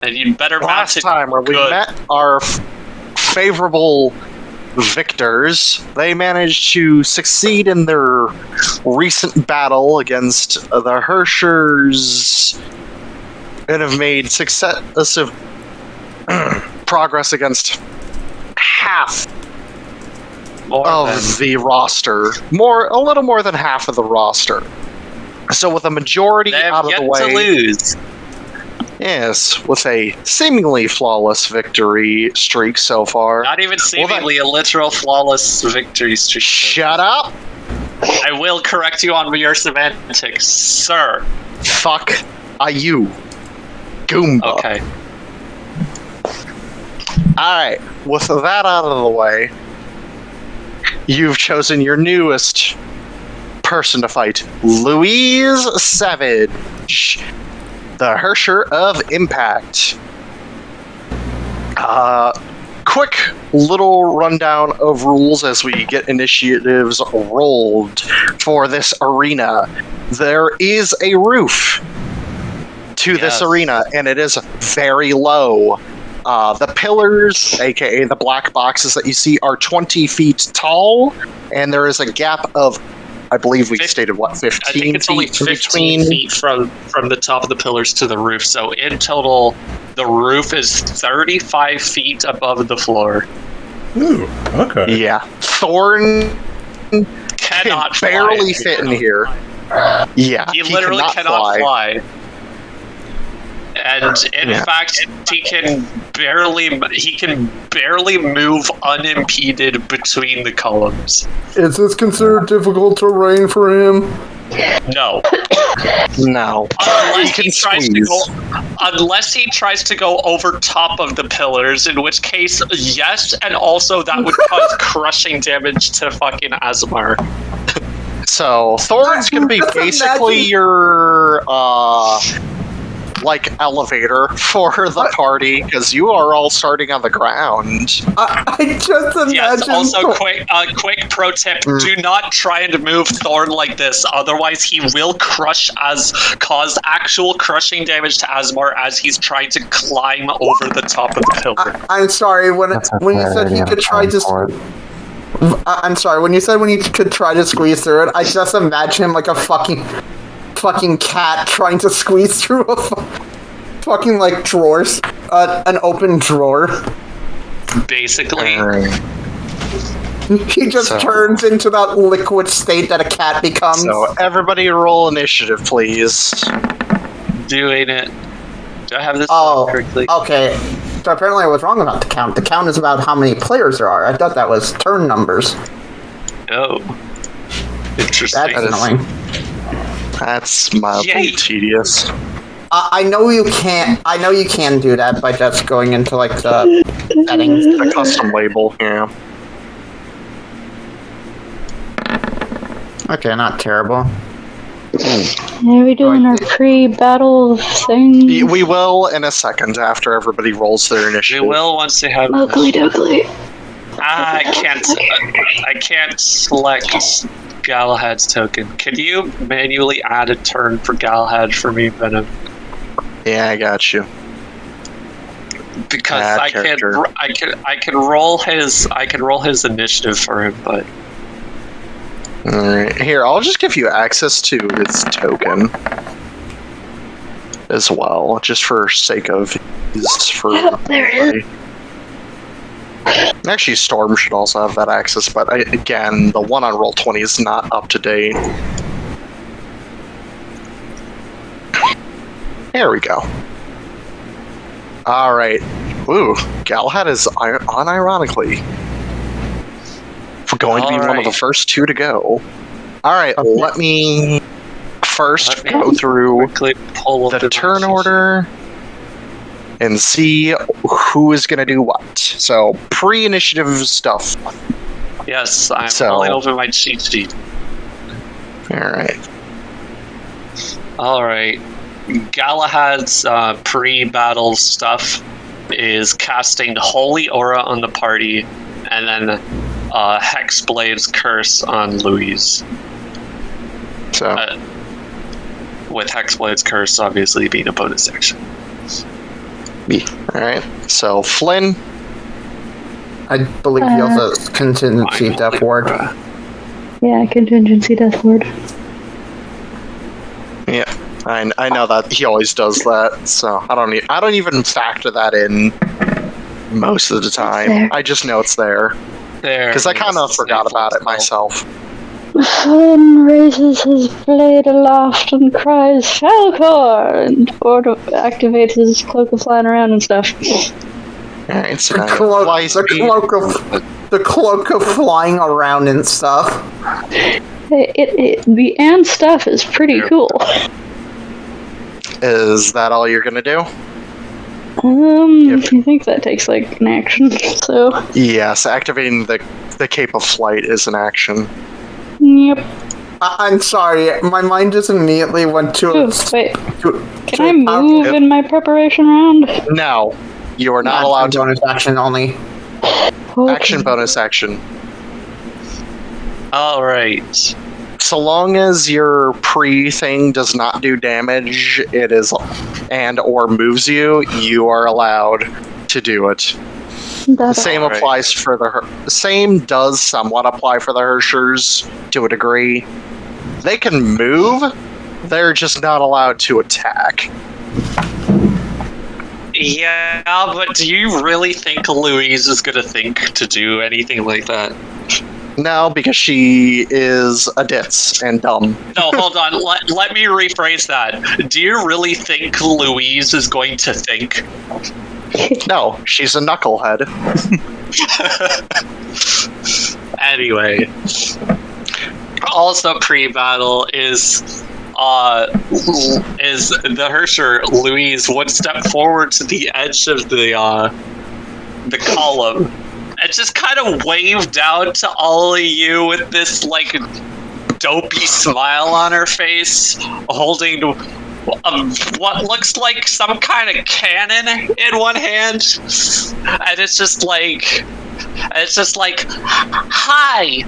And you'd better Last match it time when we good. met our favorable victors, they managed to succeed in their recent battle against the Herrschers and have made successive progress against half of the roster. A little more than half of the roster. So with a majority They have out of yet the way, to lose. yes, with a seemingly flawless victory streak so far. Not even seemingly a literal flawless victory streak. Shut up! I will correct you on your semantics, sir. Fuck you, Goomba. Okay. Alright, with that out of the way, you've chosen your newest person to fight, Louise Savage, the Herrscher of Impact. Quick little rundown of rules as we get initiatives rolled for this arena. There is a roof to this arena, and it is very low. The pillars, aka the black boxes that you see, are 20 feet tall, and there is a gap of, I believe we stated, 15 I think it's only 15 feet from the top of the pillars to the roof, so in total, the roof is 35 feet above the floor. Ooh, okay. Yeah. Thorn Cannot can barely fly. fit in here. Yeah, He literally cannot fly. And in fact, he can barely move unimpeded between the columns. Is this considered difficult terrain for him? No. No. Unless he tries to go over top of the pillars, in which case, yes, and also that would cause crushing damage to fucking Asemar. So, Thorn's gonna be basically your, elevator for the party, because you are all starting on the ground. I just imagine... Yes, also, quick pro tip, do not try and move Thorn like this, otherwise he will cause actual crushing damage to Asemar as he's trying to climb over the top of the pillar. I'm sorry, when you said he could try to... I'm sorry, when you said when you could try to squeeze through it, I just imagine him like a fucking cat trying to squeeze through a fucking, drawers. An open drawer. Basically. He just turns into that liquid state that a cat becomes. So, everybody roll initiative, please. Doing it. Do I have this correctly? Okay. So apparently I was wrong about the count. The count is about how many players there are. I thought that was turn numbers. Oh. Interesting. That's annoying. That's mildly tedious. I know you can do that by just going into the settings. The custom label, yeah. Okay, not terrible. Are we doing our pre-battle thing? We will in a second after everybody rolls their initiative. We will once they have. Ugly duckly. I can't select Galahad's token. Can you manually add a turn for Galahad for me, Venom? Yeah, I got you. Because I can roll his initiative for him, but alright. Here, I'll just give you access to his token as well, just for sake of there it is. Actually, Storm should also have that access, but again, the one on Roll20 is not up to date. There we go. Alright. Ooh, Galahad is unironically going to be one of the first two to go. Alright, let me first go through the turn order and see who is going to do what. So, pre-initiative stuff. yes, I'm rolling over my cheat sheet. Alright. Galahad's pre-battle stuff is casting Holy Aura on the party, and then Hexblade's Curse on Louise. So, with Hexblade's Curse obviously being a bonus action. Alright, so Flynn. I believe he also has contingency death ward. Yeah, contingency death ward. Yeah, I know that he always does that, so I don't even factor that in most of the time. I just know it's there. Because I kind of forgot about it myself. Flynn raises his blade aloft and cries, Falcor! And activates his cloak of flying around and stuff. Alright, so the cloak of flying around and stuff. The and stuff is pretty cool. Is that all you're gonna do? I think that takes like an action, so. Yes, activating the Cape of Flight is an action. Yep. I'm sorry, my mind just immediately went to... Wait, can I move in my preparation round? No, you are not allowed to. Bonus action only. Okay. Action, bonus action. Alright. So long as your pre-thing does not do damage, it is, or moves you, you are allowed to do it. The same applies for the same does somewhat apply for the Herrschers to a degree. They can move, they're just not allowed to attack. Yeah, but do you really think Louise is gonna think to do anything like that? No, because she is a ditz and dumb. No, hold on. Let me rephrase that. Do you really think Louise is going to think? No, she's a knucklehead. Anyway. Also pre-battle is the Herrscher, Louise, one step forward to the edge of the column. And just kind of waved down to all of you with this, like, dopey smile on her face, holding what looks like some kind of cannon in one hand. And it's just like, hi!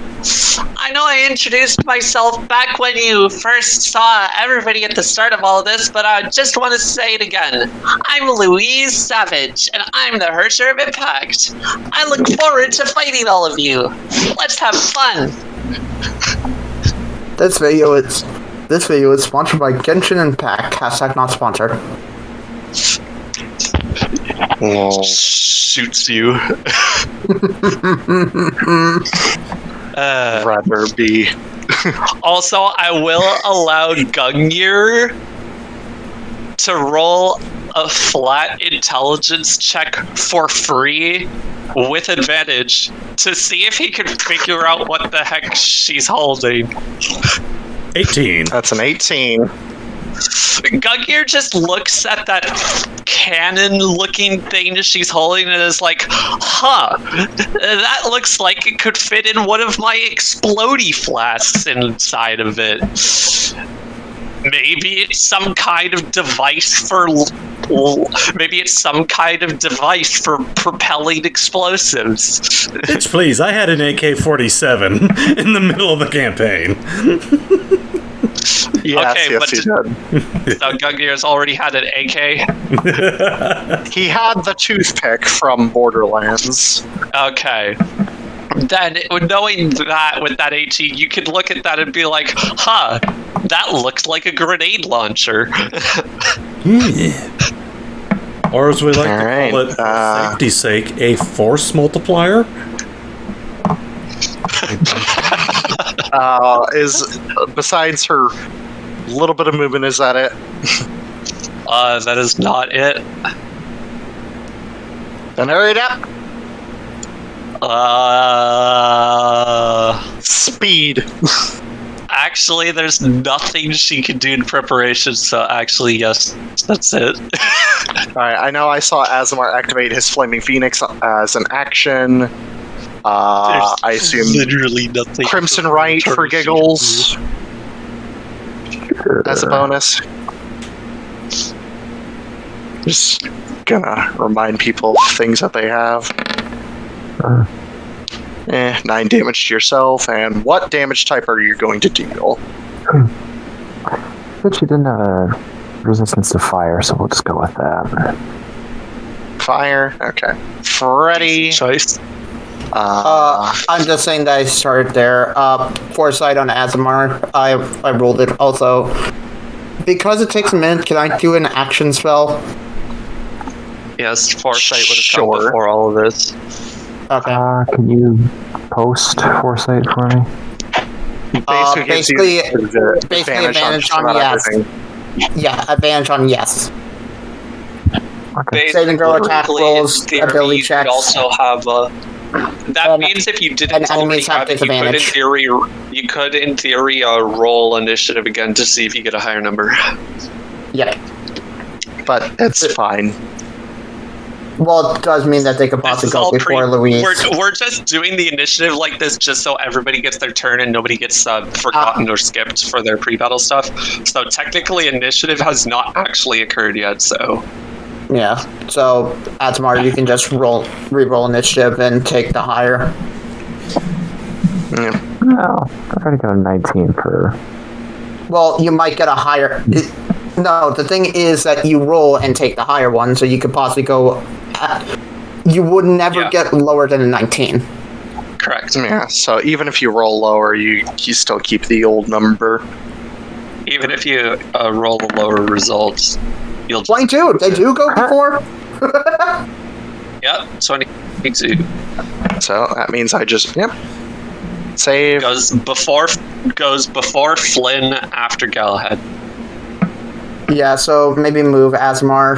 I know I introduced myself back when you first saw everybody at the start of all of this, but I just want to say it again. I'm Louise Savage, and I'm the Herrscher of Impact. I look forward to fighting all of you. Let's have fun. This video is sponsored by Genshin Impact. # not sponsored. Shoots you. Rather be. Also, I will allow Gungir to roll a flat intelligence check for free with advantage to see if he can figure out what the heck she's holding. 18. That's an 18. Gungir just looks at that cannon-looking thing that she's holding and is like, huh, that looks like it could fit in one of my explodey flasks inside of it. Maybe it's some kind of device for propelling explosives. Bitch, please, I had an AK-47 in the middle of the campaign. Yes, okay, yes, but he did. So Gungir's already had an AK? He had the toothpick from Borderlands. Okay. Then, knowing that with that 18, you could look at that and be like, huh, that looks like a grenade launcher. Or as we like to call it, for safety's sake, a force multiplier? Is besides her little bit of movement, is that it? That is not it. Then hurry it up. Speed. Actually, there's nothing she can do in preparation, so actually, yes, that's it. Alright, I know I saw Asemar activate his Flaming Phoenix as an action. I assume literally nothing. Crimson Wright for giggles as a bonus. Just gonna remind people of things that they have. 9 damage to yourself, and what damage type are you going to deal? But she didn't have a resistance to fire, so we'll just go with that. fire. Okay. Freddy. Choice. I'm just saying that I started there. Foresight on Asemar. I rolled it also. Because it takes a minute, can I do an action spell? Yes, Foresight would have come Sure. before all of this. Okay. Can you post Foresight for me? Basically advantage on yes. everything. Yeah, advantage on yes. Okay. Saving throw, attack rolls, in theory, ability you checks. could also have that And- means if you and didn't already enemies have have it, disadvantage. you could in theory roll initiative again to see if you get a higher number. Yeah. But it's fine. Well, it does mean that they could This possibly is go all before Louise. We're just doing the initiative like this just so everybody gets their turn and nobody gets forgotten or skipped for their pre-battle stuff. So technically, initiative has not actually occurred yet. So Yeah. So, Asemar, you can just re-roll initiative and take the higher. Yeah. No, I've already got a 19 for... Well, you might get a higher... No, the thing is that you roll and take the higher one, so you could possibly go... you would never get lower than a 19. correct. Yeah. So even if you roll lower, you still keep the old number. Even if you roll a lower result, you'll just 22! They do go before? Yep, 22 So that means I just save. goes before Flynn after Galahad. Yeah, so maybe move Asemar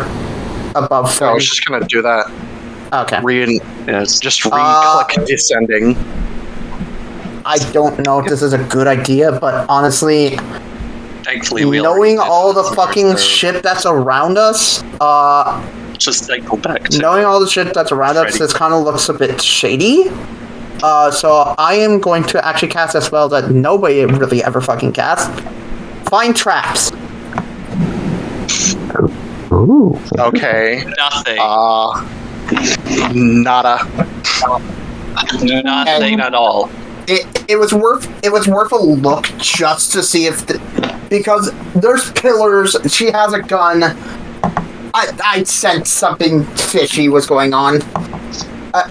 above So I Flynn. was just gonna do that. Okay. Yes. Just re-click descending. I don't know if this is a good idea, but honestly, Thankfully, we knowing already did all the that, fucking so shit that's around us, just go back to knowing all the shit that's around us, Freddy. this kind of looks a bit shady. So I am going to actually cast a spell that nobody really ever fucking casts. Find traps. Ooh. Okay. nothing. Nada. Nothing at all. It was worth a look just to see if because there's pillars. She has a gun. I sensed something fishy was going on.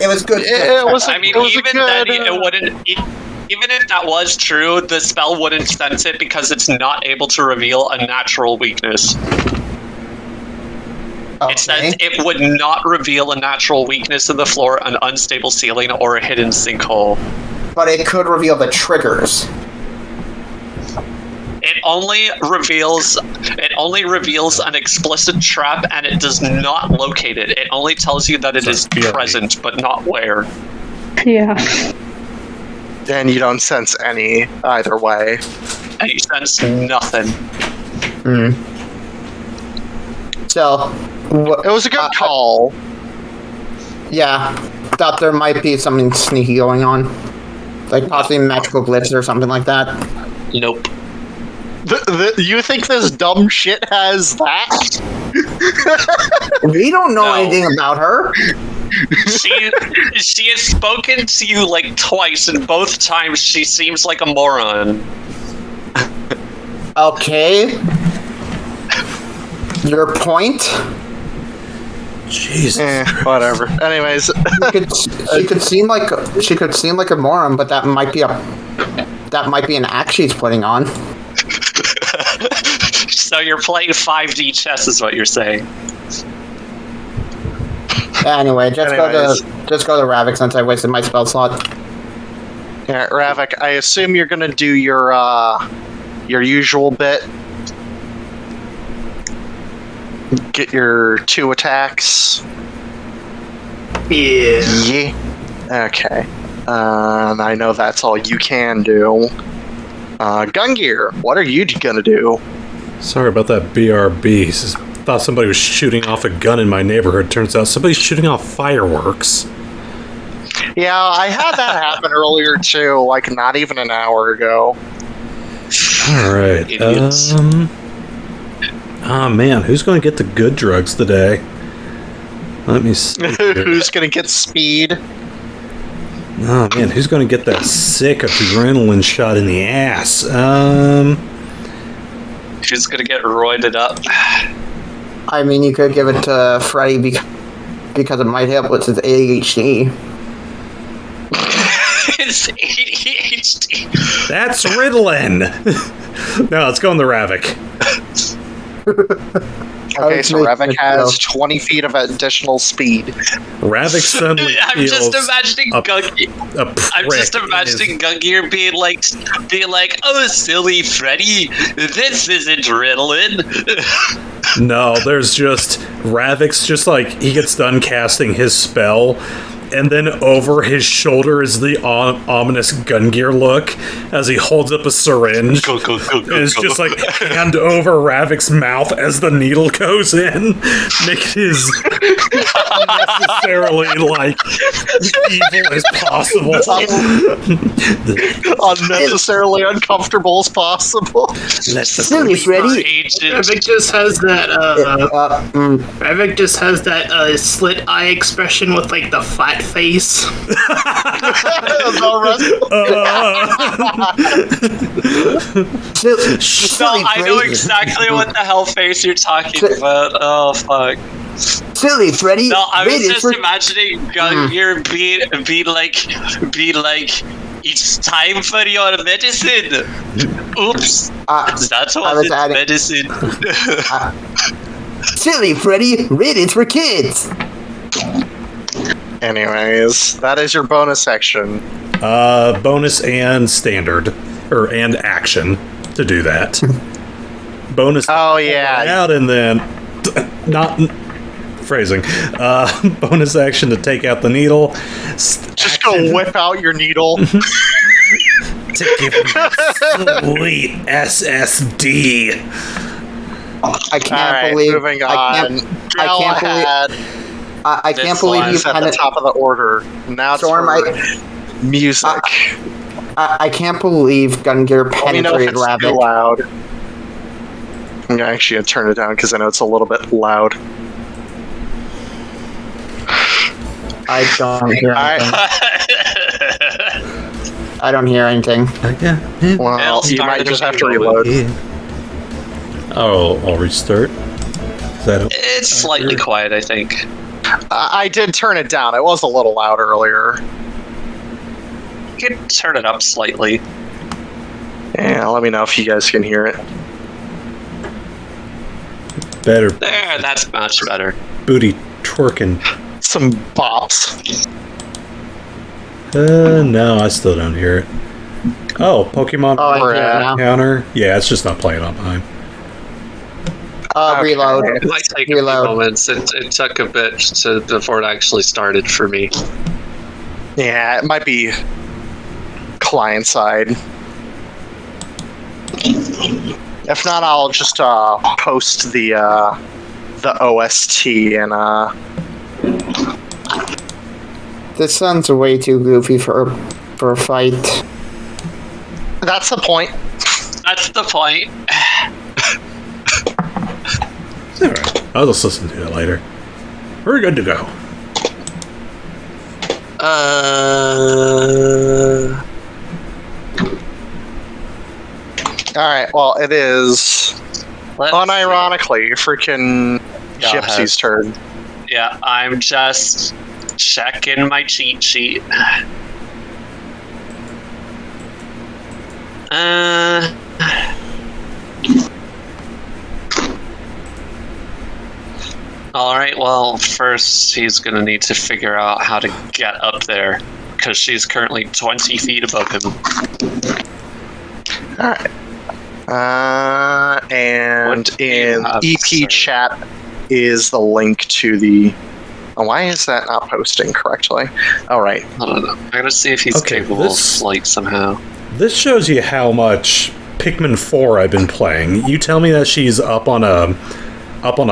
It was good. It was. I mean, it was a even good, then, it wouldn't. Even if that was true, the spell wouldn't sense it because it's not able to reveal a natural weakness. It says it would not reveal a natural weakness in the floor, an unstable ceiling, or a hidden sinkhole. But it could reveal the triggers. It only reveals an explicit trap, and it does not locate it. It only tells you that it is present, but not where. Yeah. And you don't sense any either way. And you sense nothing. So, It was a good call. yeah, thought there might be something sneaky going on, like possibly magical glyphs or something like that. Nope. You think this dumb shit has that? We don't know No. anything about her. She has spoken to you like twice, and both times she seems like a moron. Okay. Your point? Jesus. Whatever. Anyways, She could seem like a moron, but that might be an act she's putting on. So you're playing 5D chess, is what you're saying. Anyway, just go to Ravak since I wasted my spell slot. yeah, Ravak, I assume you're gonna do your usual bit. Get your 2 attacks. Yeah. Okay. I know that's all you can do. Gungir, what are you gonna do? Sorry about that BRB. Thought somebody was shooting off a gun in my neighborhood. Turns out somebody's shooting off fireworks. Yeah, I had that happen earlier too, like not even an hour ago. Alright. Idiots. Man, who's going to get the good drugs today? Let me see. Who's gonna get speed? Oh man, who's going to get that sick adrenaline shot in the ass? She's gonna get roided up. I mean, you could give it to Freddy because it might help with his ADHD. It's ADHD. That's Ritalin. No, let's go on the Ravak. Okay, so Ravak has 20 feet of additional speed. Ravak suddenly I'm feels just imagining Gungir. I'm just imagining Gungir being like, "Oh, silly Freddy, this isn't Ritalin." No, there's just Ravak's just like he gets done casting his spell, and then over his shoulder is the ominous Gungir look as he holds up a syringe. Go, And it's just like hand over Ravak's mouth as the needle goes in, making his unnecessarily like evil as possible. Unnecessarily uncomfortable as possible. Silly Freddy. Ravak just has that. Ravak just has that slit eye expression with like the flat face. I know exactly what the hell face you're talking about. Oh fuck. Silly Freddy. No, I was just imagining Gungir be like, it's time for your medicine. Oops. That's what it's medicine. Silly Freddy, Reddit's for kids. Anyways, that is your bonus section. Bonus and standard, and action to do that. Bonus. Oh yeah. Out and then not phrasing. Bonus action to take out the needle. Just go whip out your needle. To give him sweet SSD. I can't believe. Moving on. I can't believe you at the top of the order. Now Storm, it's music. I can't believe Gungir penetrated Ravak. Too loud. I'm actually gonna turn it down because I know it's a little bit loud. I don't hear anything. I don't hear anything. Well, you might just have to reload. Oh, I'll restart. It's slightly quiet, I think. I did turn it down. It was a little loud earlier. You can turn it up slightly. Yeah, let me know if you guys can hear it. Better. There, that's much better. Booty twerking. Some bops. No, I still don't hear it. Oh, Pokemon counter. Yeah, it's just not playing on mine. Reload. It might take a few moments. It took a bit before it actually started for me. Yeah, it might be client side. If not, I'll just post the OST and This sounds way too goofy for a fight. That's the point. That's the point. Alright, I'll just listen to it later. We're good to go. Alright, well, it is unironically freaking Gipsy's turn. Yeah, I'm just checking my cheat sheet. Alright, well, first he's gonna need to figure out how to get up there, because she's currently 20 feet above him. Alright. And in EP chat is the link to the... Oh, why is that not posting correctly? Alright. I don't know. I'm gonna see if he's capable of flight somehow. This shows you how much Pikmin 4 I've been playing. You tell me that she's up on a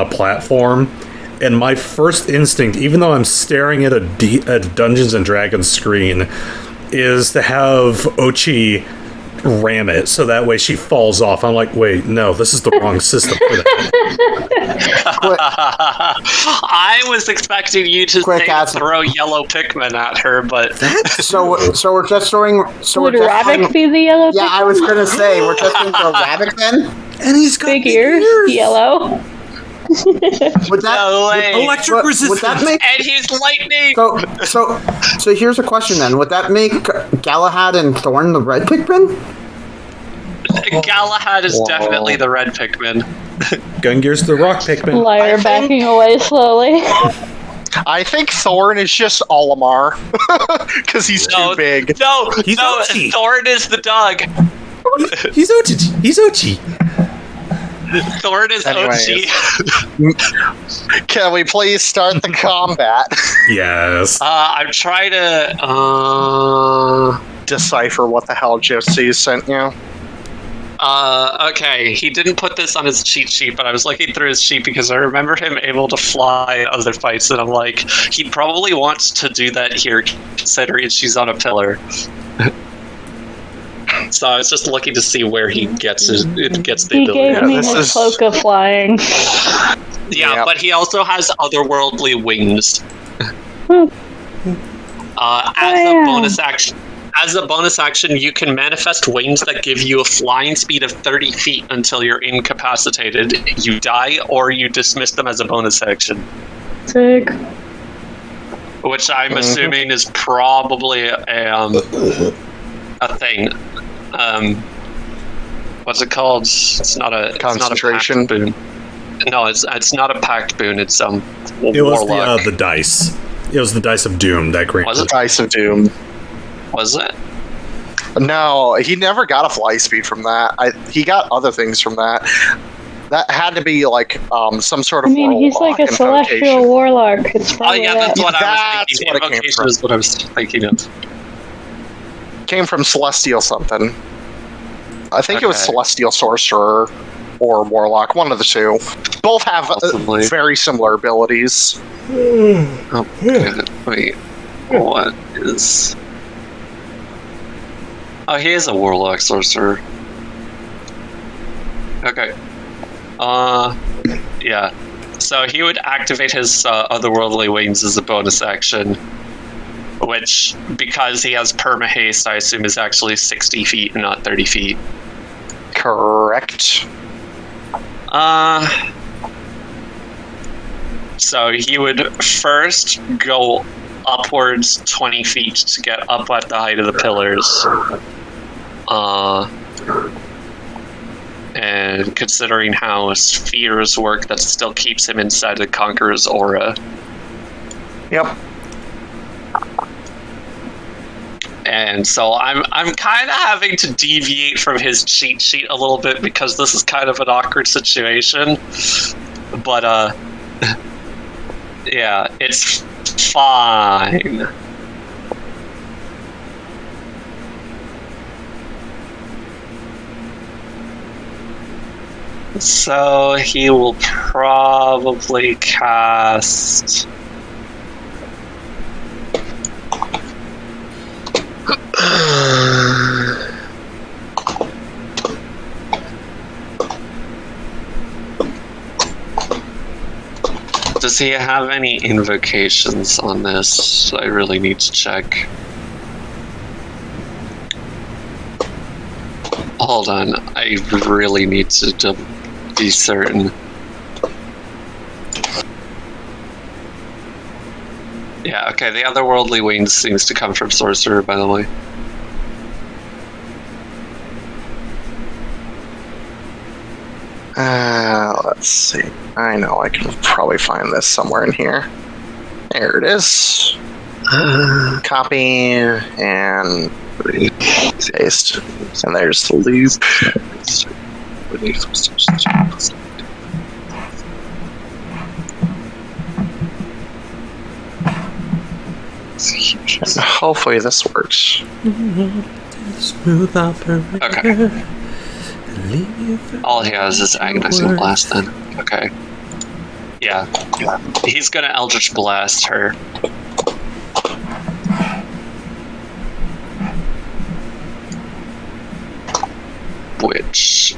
platform, and my first instinct, even though I'm staring at a Dungeons and Dragons screen, is to have Ochi ram it so that way she falls off. I'm like, wait, no, this is the wrong system for that. I was expecting you to throw yellow Pikmin at her, but so we're just throwing. Would Ravak be the yellow? Yeah, I was gonna say we're just going to throw Ravak then. And he's got big ears, yellow. Would that, No way. Electric resistance. would that make And he's lightning! so here's a question then. Would that make Galahad and Thorn the red Pikmin? Galahad is definitely the red Pikmin. Gungir's the rock Pikmin. Liar backing away slowly. I think Thorn is just Olimar because he's too big. No, He's Ochi. Thorn is the dog. He's Ochi. He's Ochi. Thorn is Anyways. Ochi. Can we please start the combat? Yes. I'm trying to Decipher what the hell Gipsy sent you. okay, he didn't put this on his cheat sheet, but I was looking through his sheet because I remember him able to fly other fights, and I'm like, he probably wants to do that here, considering she's on a pillar. So I was just looking to see where he gets the He ability. gave me this his is- cloak of flying. Yeah, Yep. but he also has otherworldly wings. As a bonus action, you can manifest wings that give you a flying speed of 30 feet until you're incapacitated. You die, or you dismiss them as a bonus action. Sick. Which I'm assuming is probably a thing. What's it called? It's not a Concentration. It's not a pact boon. No, it's not a pact boon. It's It was warlock. the dice. It was the dice of doom that granted. Was it? Dice of Doom. Was it? No, he never got a fly speed from that. He got other things from that. That had to be like some sort I of. mean, he's like a warlock celestial invocation. warlock. It's Oh probably yeah, that. that's what I was That's thinking. what it came Invocation from. is what I was thinking of. Came from Celestial something. I think it was Okay. Celestial Sorcerer or Warlock, one of the two. Both have Possibly. very similar abilities. Oh, good. Wait. What is... Oh, he is a warlock sorcerer. Okay. Yeah. So he would activate his otherworldly wings as a bonus action, which, because he has perma-haste, I assume is actually 60 feet and not 30 feet. Correct. So he would first go upwards 20 feet to get up at the height of the pillars. And considering how spheres work, that still keeps him inside the Conqueror's aura. Yep. And so I'm kind of having to deviate from his cheat sheet a little bit because this is kind of an awkward situation. But yeah, it's fine. So he will probably cast... Does he have any invocations on this? I really need to check. Hold on, I really need to be certain. Yeah, okay, the otherworldly wings seems to come from Sorcerer, by the way. Let's see. I know I can probably find this somewhere in here. There it is. Copy and paste. And there's the loop. And hopefully this works. Smooth operator. Okay. All he has is Agonizing Blast then. Okay. Yeah. He's gonna Eldritch Blast her. Which,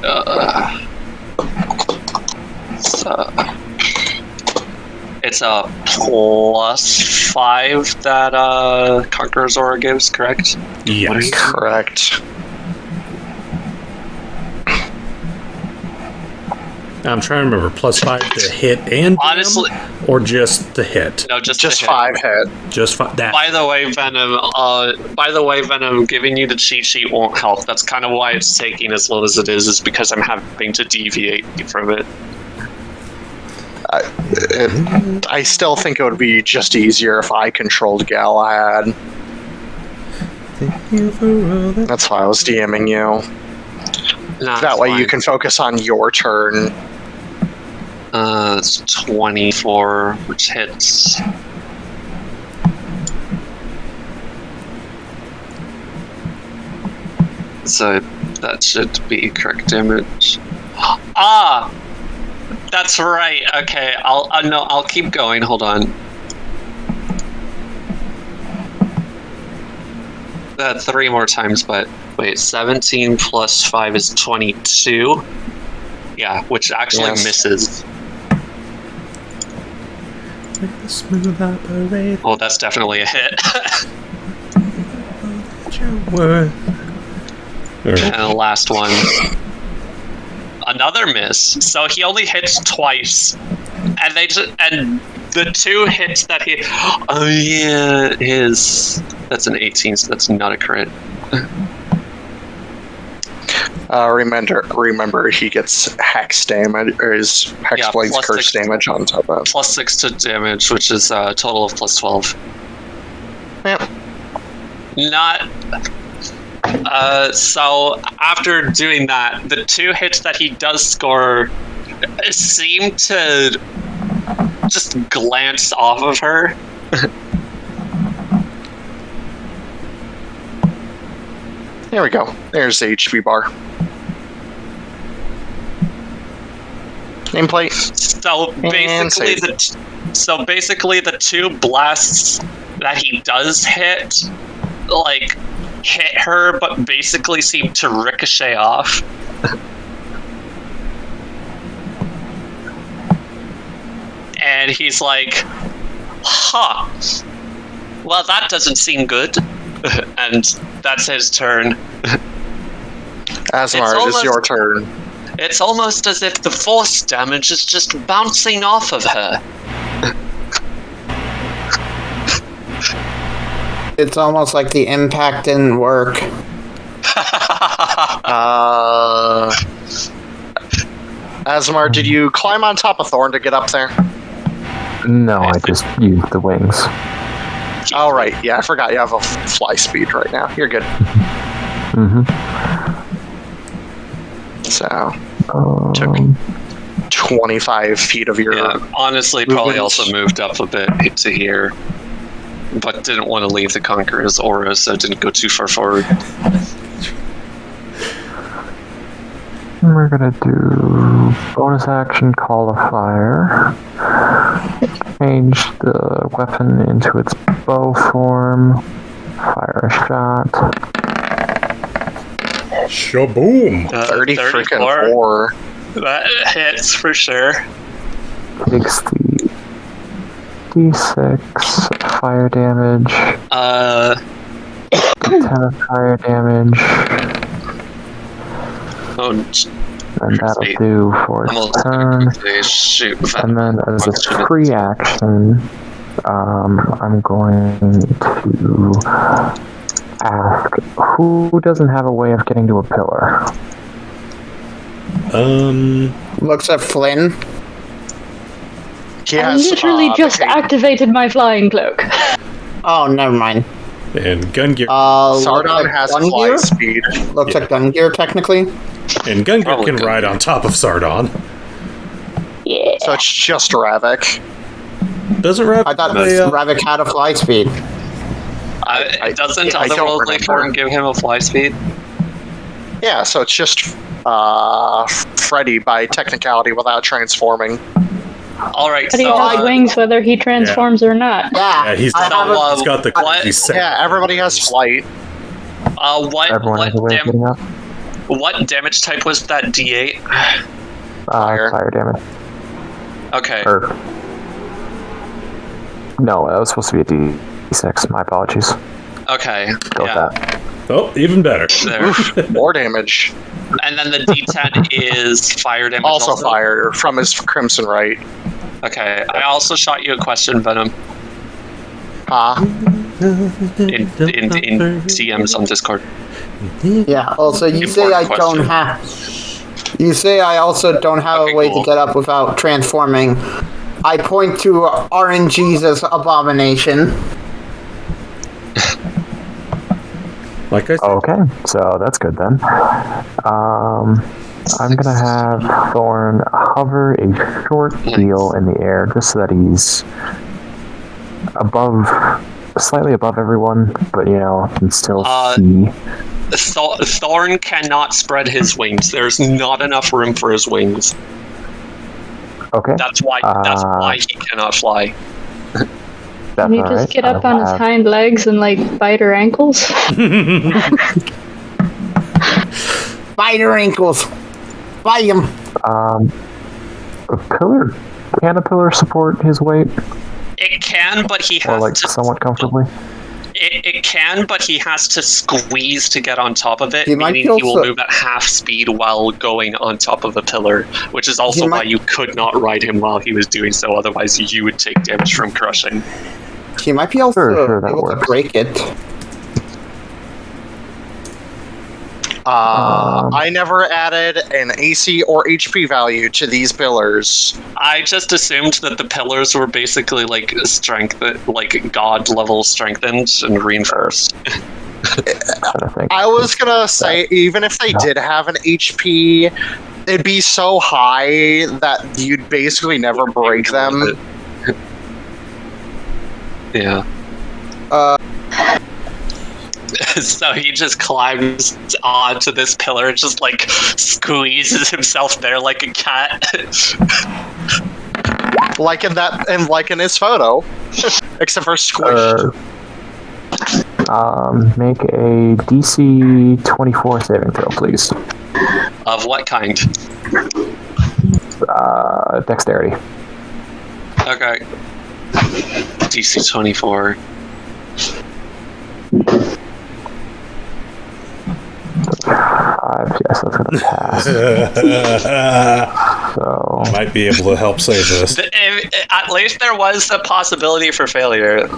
it's a +5 that Conqueror's Aura gives, correct? Yes. Correct. I'm trying to remember. +5 to hit and Honestly, or just to hit? no, just Just to 5 hit. Just 5. That. By the way, Venom, giving you the cheat sheet won't help. That's kind of why it's taking as long as it is because I'm having to deviate from it. I still think it would be just easier if I controlled Galahad. That's why I was DMing you. Nah, That it's way fine. you can focus on your turn. It's 24, which hits. So that should be correct damage. Ah, that's right. Okay, I'll keep going. Hold on. 3 more times, but wait, 17 plus 5 is 22. Yeah, which actually misses. Oh, that's definitely a hit. And the last one. Another miss. So he only hits twice. And the 2 hits that he... Oh yeah, that's an 18, so that's not a crit. Remember, he gets hex damage, or his hex blades curse damage on top of it. +6 to damage, which is a total of +12. Yep. Not... so after doing that, the 2 hits that he does score seem to just glance off of her. There we go. There's the HP bar. Nameplate. So basically the 2 blasts that he does hit, like, hit her, but basically seem to ricochet off. And he's like, huh. Well, that doesn't seem good. And that's his turn. Asemar, it is your turn. It's almost as if the force damage is just bouncing off of her. It's almost like the impact didn't work. Asemar, did you climb on top of Thorn to get up there? No, I just used the wings. All right. Yeah, I forgot you have a fly speed right now. You're good. So, took 25 feet of your... Yeah, honestly, probably also moved up a bit to here. But didn't want to leave the Conqueror's aura, so didn't go too far forward. We're gonna do bonus action, call of fire. Change the weapon into its bow form. Fire a shot. Shaboom! 30 freaking 4. That hits for sure. Takes the D6 fire damage. 10 of fire damage. Oh, and that'll do for its turn. Shoot. And then as a free action, I'm going to ask, who doesn't have a way of getting to a pillar? Looks at Flynn. I literally just activated my flying cloak. Oh, never mind. And Gungir. Sardon has fly speed. Looks like Gungir, technically. And Gungir can ride on top of Sardon. Yeah. So it's just Ravak. Doesn't Ravak? I thought Ravak had a fly speed. Doesn't I don't otherworldly form remember. give him a fly speed? Yeah, so it's just Freddy by technicality without transforming. Alright, But he has wings whether he transforms or not. Yeah, he's got the crazy set. Yeah, everybody has flight. What damage type was that D8? Fire damage. Okay. No, that was supposed to be a D6. My apologies. Okay. Go with that. Oh, even better. There. More damage. And then the D10 is fire damage. Also fire from his Crimson Right. Okay, I also shot you a question, Venom. In DMs on Discord. Yeah, also, you say Important I don't question. have... You say I also don't have Okay, a way cool. to get up without transforming. I point to RNG's abomination. Like I said, Okay, so that's good then. I'm gonna have Thorn hover a short wheel in the air just so that he's slightly above everyone, but can still see. Thorn cannot spread his wings. There's not enough room for his wings. Okay. That's why he cannot fly. Can he just get up on his hind legs and bite her ankles? Bite her ankles. Bite him. Can a pillar support his weight? It can, but he Or has to somewhat comfortably? It can, but he has to squeeze to get on top of it, He might meaning he will also- move at half speed while going on top of a pillar, which is also He why might- you could not ride him while he was doing so, otherwise you would take damage from crushing. He might be able Sure, that able to works. break it. I never added an AC or HP value to these pillars. I just assumed that the pillars were basically strength, god level strengthened and reinforced. I think. I was gonna say, even if they did have an HP, it'd be so high that you'd basically never break them. Yeah. Uh, So he just climbs onto this pillar and just squeezes himself there like a cat. like in his photo, except for squished. Make a DC 24 saving throw, please. Of what kind? Dexterity. Okay. DC 24. Yes, that's gonna pass. So I might be able to help save this. At least there was a possibility for failure,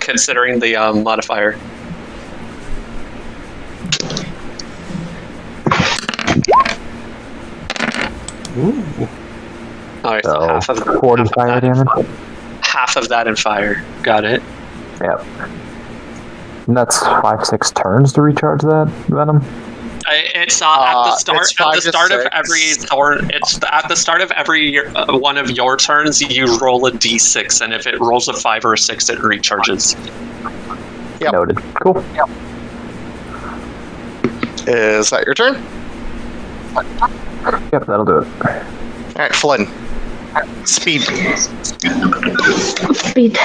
considering the modifier. Ooh. Alright, so half of 40 fire damage. Half of that in fire. Got it. Yep. And that's 5-6 turns to recharge that venom. It's at the start. it's At 5 the to start of 6. every thorn. It's at the start of every one of your turns. You roll a d6, and if it rolls a 5 or a 6, it recharges. Yep. Noted. Cool. Is that your turn? Yep, that'll do it. Alright, Flynn. Speed. Speed.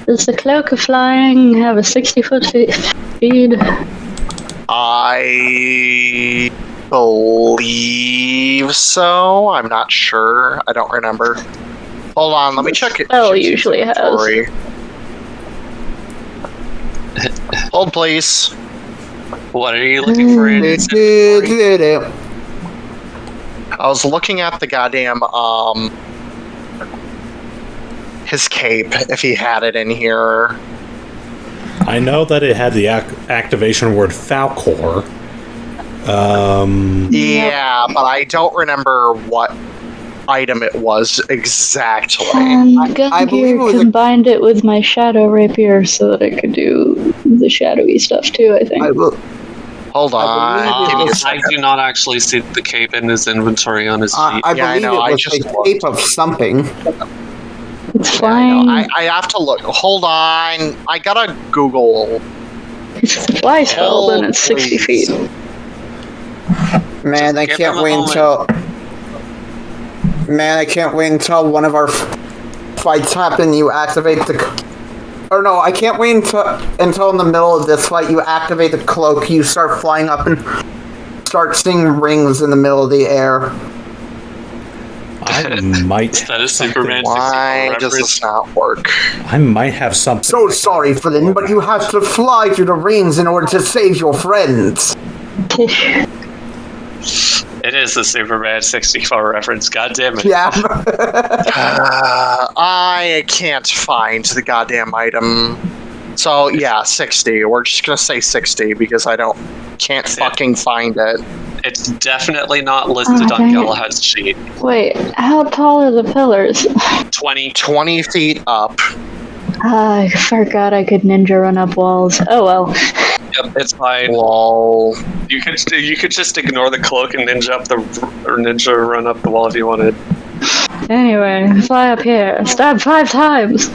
Does the cloak of flying have a 60-foot speed? I believe so. I'm not sure. I don't remember. Hold on, let me check it. Spell usually has. Hold, please. What are you looking for in his inventory? I was looking at the goddamn his cape, if he had it in here. I know that it had the activation word Falcor. Yeah, but I don't remember what item it was exactly. And I believe it was Gungir combined it with my shadow rapier so that it could do the shadowy stuff too, I think. Hold on. Give me a I second. do not actually see the cape in his inventory on his feet. I Yeah, I believe know, I it was just a cape of something. It's flying. I have to look. Hold on. I gotta Google. It's a fly spell, and it's 60 please. feet. Man, I Give can't him a wait moment. until. Man, I can't wait until one of our fights happen. You activate the. Or no, I can't wait until in the middle of this fight you activate the cloak. You start flying up and start seeing rings in the middle of the air. I might. That is Superman. Why does this not work? I might have something. So sorry, Flynn, but you have to fly through the rings in order to save your friends. It is the Superman 64 reference. God damn it. Yeah. I can't find the goddamn item. So yeah, 60. We're just gonna say 60 because can't fucking find it. It's definitely not listed on Galahad's sheet. Wait, how tall are the pillars? 20 feet up. I forgot I could ninja run up walls. Oh well. Yep, it's fine. Lol. You could just ignore the cloak and ninja run up the wall if you wanted. Anyway, fly up here. Stab 5 times.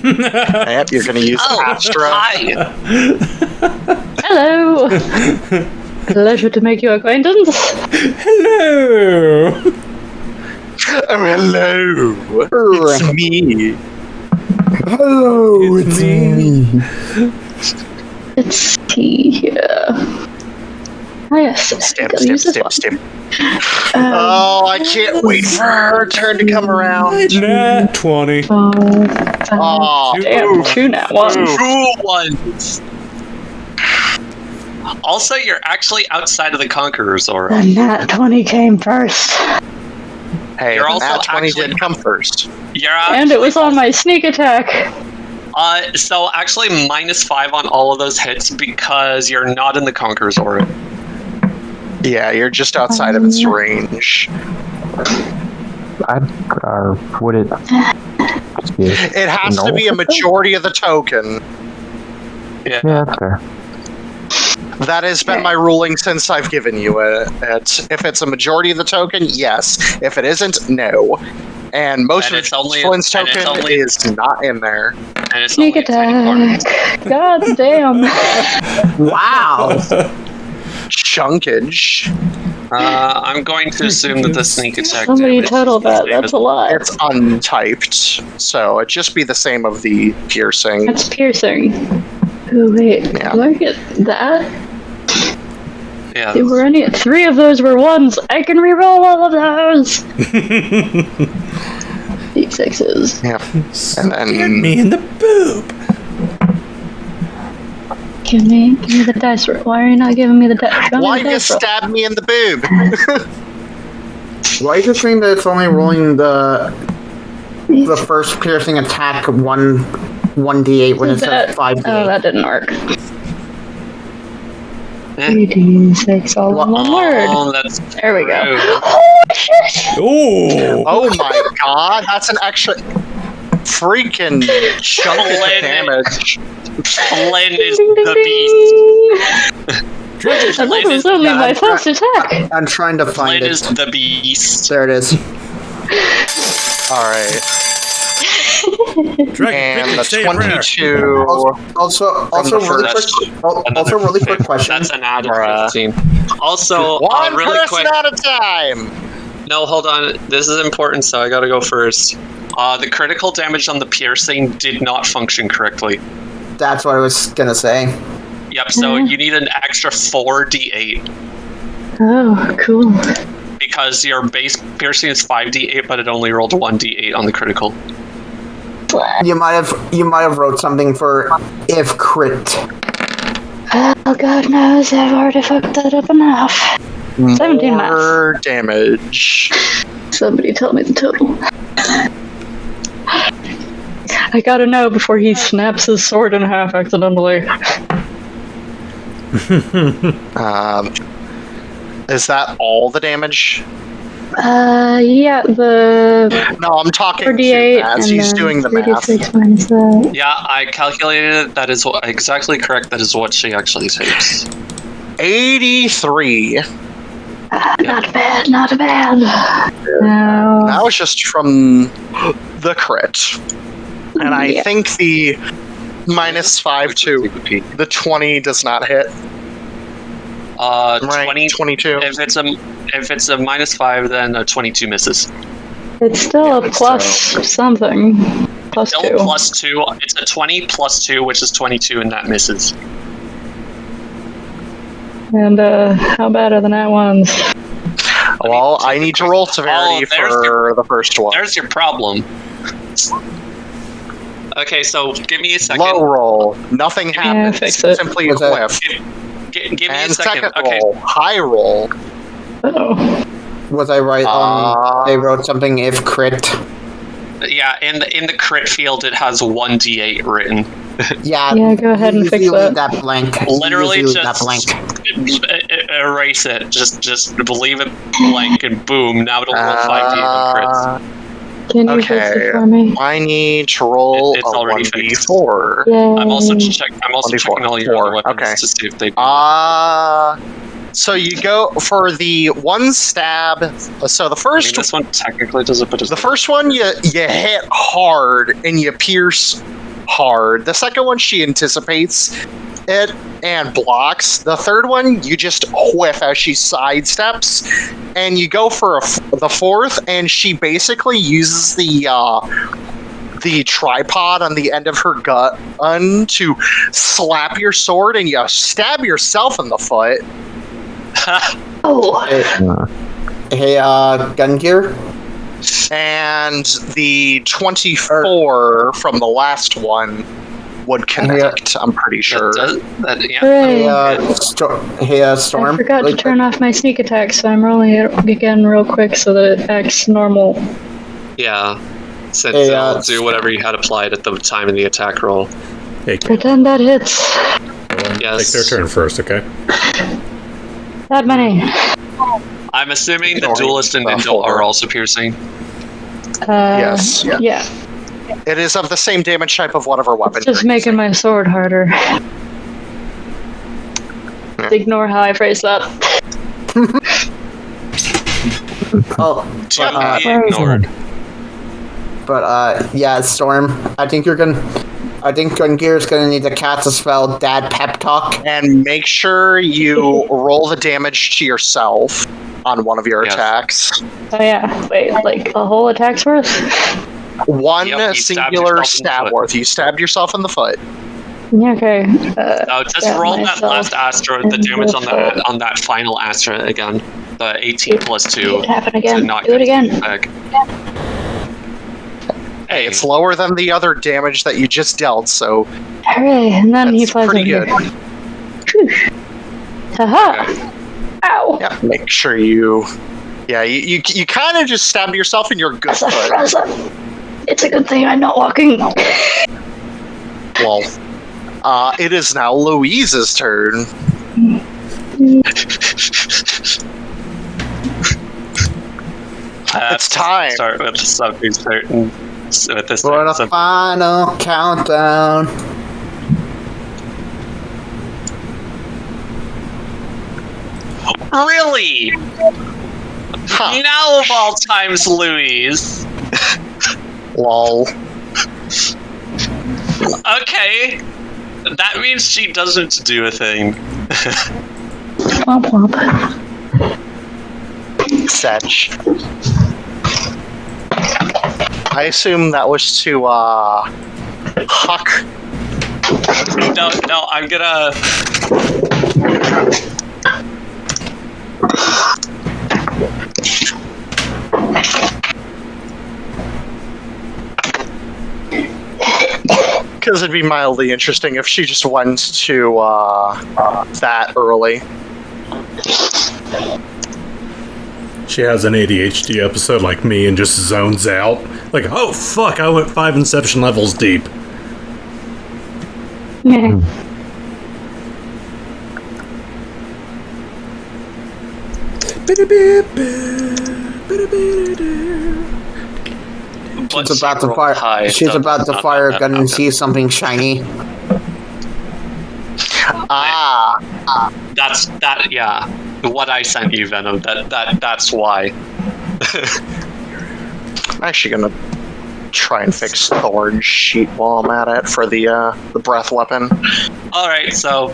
Yep, you're gonna use Astra. Hi. Hello. Pleasure to make your acquaintance. Hello. Oh, hello. It's me. Hello, it's me. Let's see here. Oh yes. Step. Oh, I can't wait for her turn to come around. Nat 20. Oh, damn, 2 nat 1. 2 ones. Also, you're actually outside of the Conqueror's aura. The nat 20 came first. Hey, You're also Nat 20 actually- did come first. And it was on my sneak attack. So actually -5 on all of those hits because you're not in the Conqueror's aura. Yeah, you're just outside of its range. Would it? It has to be a majority of the token. Yeah, that's fair. That has been my ruling since I've given you it. If it's a majority of the token, yes. If it isn't, no. And most And of it's only- Flynn's and it's token only- is not in there. And it's Sneak only a tiny corner. attack. God damn. Wow. Chunkage. I'm going to assume that the sneak attack Somebody damage total is the that. same That's as- a lot. It's untyped, so it'd just be the same of the piercing. That's piercing. Oh wait, Yeah. do I get that? Yeah. There were 3 of those were 1s. I can reroll all of those. D6s. Yeah. And Get then me in the boob. Give me the dice roll. Why are you not giving me the dice? why you stab me in the boob? Why are you saying that it's only rolling the first piercing attack 1d8 when it says 5d8? Oh, that didn't work. 3d6 all in one word. Oh, that's There we go. true. Ooh. Oh my god, that's an extra freaking chunk of Flynn. damage. Flynn is Ding, ding, the ding. beast. And that was only my first attack. I'm trying to find Flynn it. is the beast. There it is. Alright. Dragon, And the quickly, say a prayer. 22. Also, really quick question. That's an add of Bruh. 15. Also, One really person quick. at a time! No, hold on. This is important, so I gotta go first. The critical damage on the piercing did not function correctly. That's what I was gonna say. Yep, so you need an extra 4d8 Oh, cool. because your base piercing is 5d8, but it only rolled 1d8 on the critical. You might have wrote something for if crit. Oh, God knows I've already fucked that up enough. 17 math. More damage. Somebody tell me the total. I gotta know before he snaps his sword in half accidentally. Is that all the damage? Yeah, the No, I'm talking 4d8 to as and he's then doing the math. 3d6 minus that. Yeah, I calculated it. That is exactly correct. That is what she actually takes. 83. Not bad, not bad. No. That was just from the crit. And I Yeah. think the -5 to the 20 does not hit. Right, 22. If it's a -5, then a 22 misses. It's still a plus something. Plus Still 2. +2. It's a 20 plus 2, which is 22, and that misses. And how bad are the nat ones? Well, I need to roll severity for the first one. There's your problem. Okay, so give me a second. Low roll. Nothing happens. fix it. Simply a cliff. Give me And a second. Okay. roll. High roll. Oh. Was I right on? They wrote something if crit. Yeah, in the crit field, it has 1d8 written. Yeah. Yeah, go ahead and fix usually leave that. that blank. Literally Usually leave just that blank. erase it. Just leave it blank, and boom, now it'll roll 5d8 on crits. Can you fix Okay. it for me? I need to roll It's a already 1d4. Yay. I'm also checking all your other weapons Okay. to see if they. So you go for the one stab. So the I first mean, this one technically does it, but it's The first one you hit hard and you pierce hard. The second one she anticipates it and blocks. The third one you just whiff as she sidesteps, and you go for the fourth, and she basically uses the tripod on the end of her gun to slap your sword, and you stab yourself in the foot. Oh. Hey, Gungir? And the 24 from the last one would connect, I'm pretty sure. Yeah. Hooray. Hey, Storm? I forgot to turn off my sneak attack, so I'm rolling it again real quick so that it acts normal. Yeah. Since Hey, it'll do whatever you had applied at the time in the attack roll. Hey, Pretend that hits. Yes. take their turn first, okay? That many. I'm assuming the Ignoring duelist and the ninja four. are also piercing. Yes. Yeah. It is of the same damage type of whatever weapon. It's just you're making my sword harder. Ignore how I phrased that. Oh, To be ignored. but yeah, Storm. I think Gungir's gonna need to cast a spell, Dad Pep Talk. using. And make sure you roll the damage to yourself on one of your Yes. attacks. Oh yeah. Wait, like a whole attack's worth? One Yep, you stabbed singular yourself in the stab foot. worth. You stabbed yourself in the foot. Yeah, okay. No, just stab roll that myself last Astra, the in damage the on that final Astra again. The 18 plus 2. It happened to again. not Do it get again. back. Hey, It's lower than the other damage that you just dealt, so Hooray! And then he that's flies pretty over good. here. Whew. Haha! Okay. Ow! Yeah, make sure you. Yeah, you kind of just stabbed yourself in your good That's a foot. present. It's a good thing I'm not walking. Well, it is now Louise's turn. It's time. Start with something certain. With this For the certain- final countdown. Really? Huh. Now of all times, Louise. Lol. Okay. That means she doesn't do a thing. Womp womp. Setch. I assume that was to, Huck. No, I'm gonna. Because it'd be mildly interesting if she just went to, that early. She has an ADHD episode like me and just zones out. Like, oh fuck, I went 5 Inception levels deep. She's about to fire. She's about to fire a gun and see something shiny. Yeah. What I sent you, Venom. That's why. I'm actually gonna try and fix Thorn's sheet while I'm at it for the breath weapon. All right, so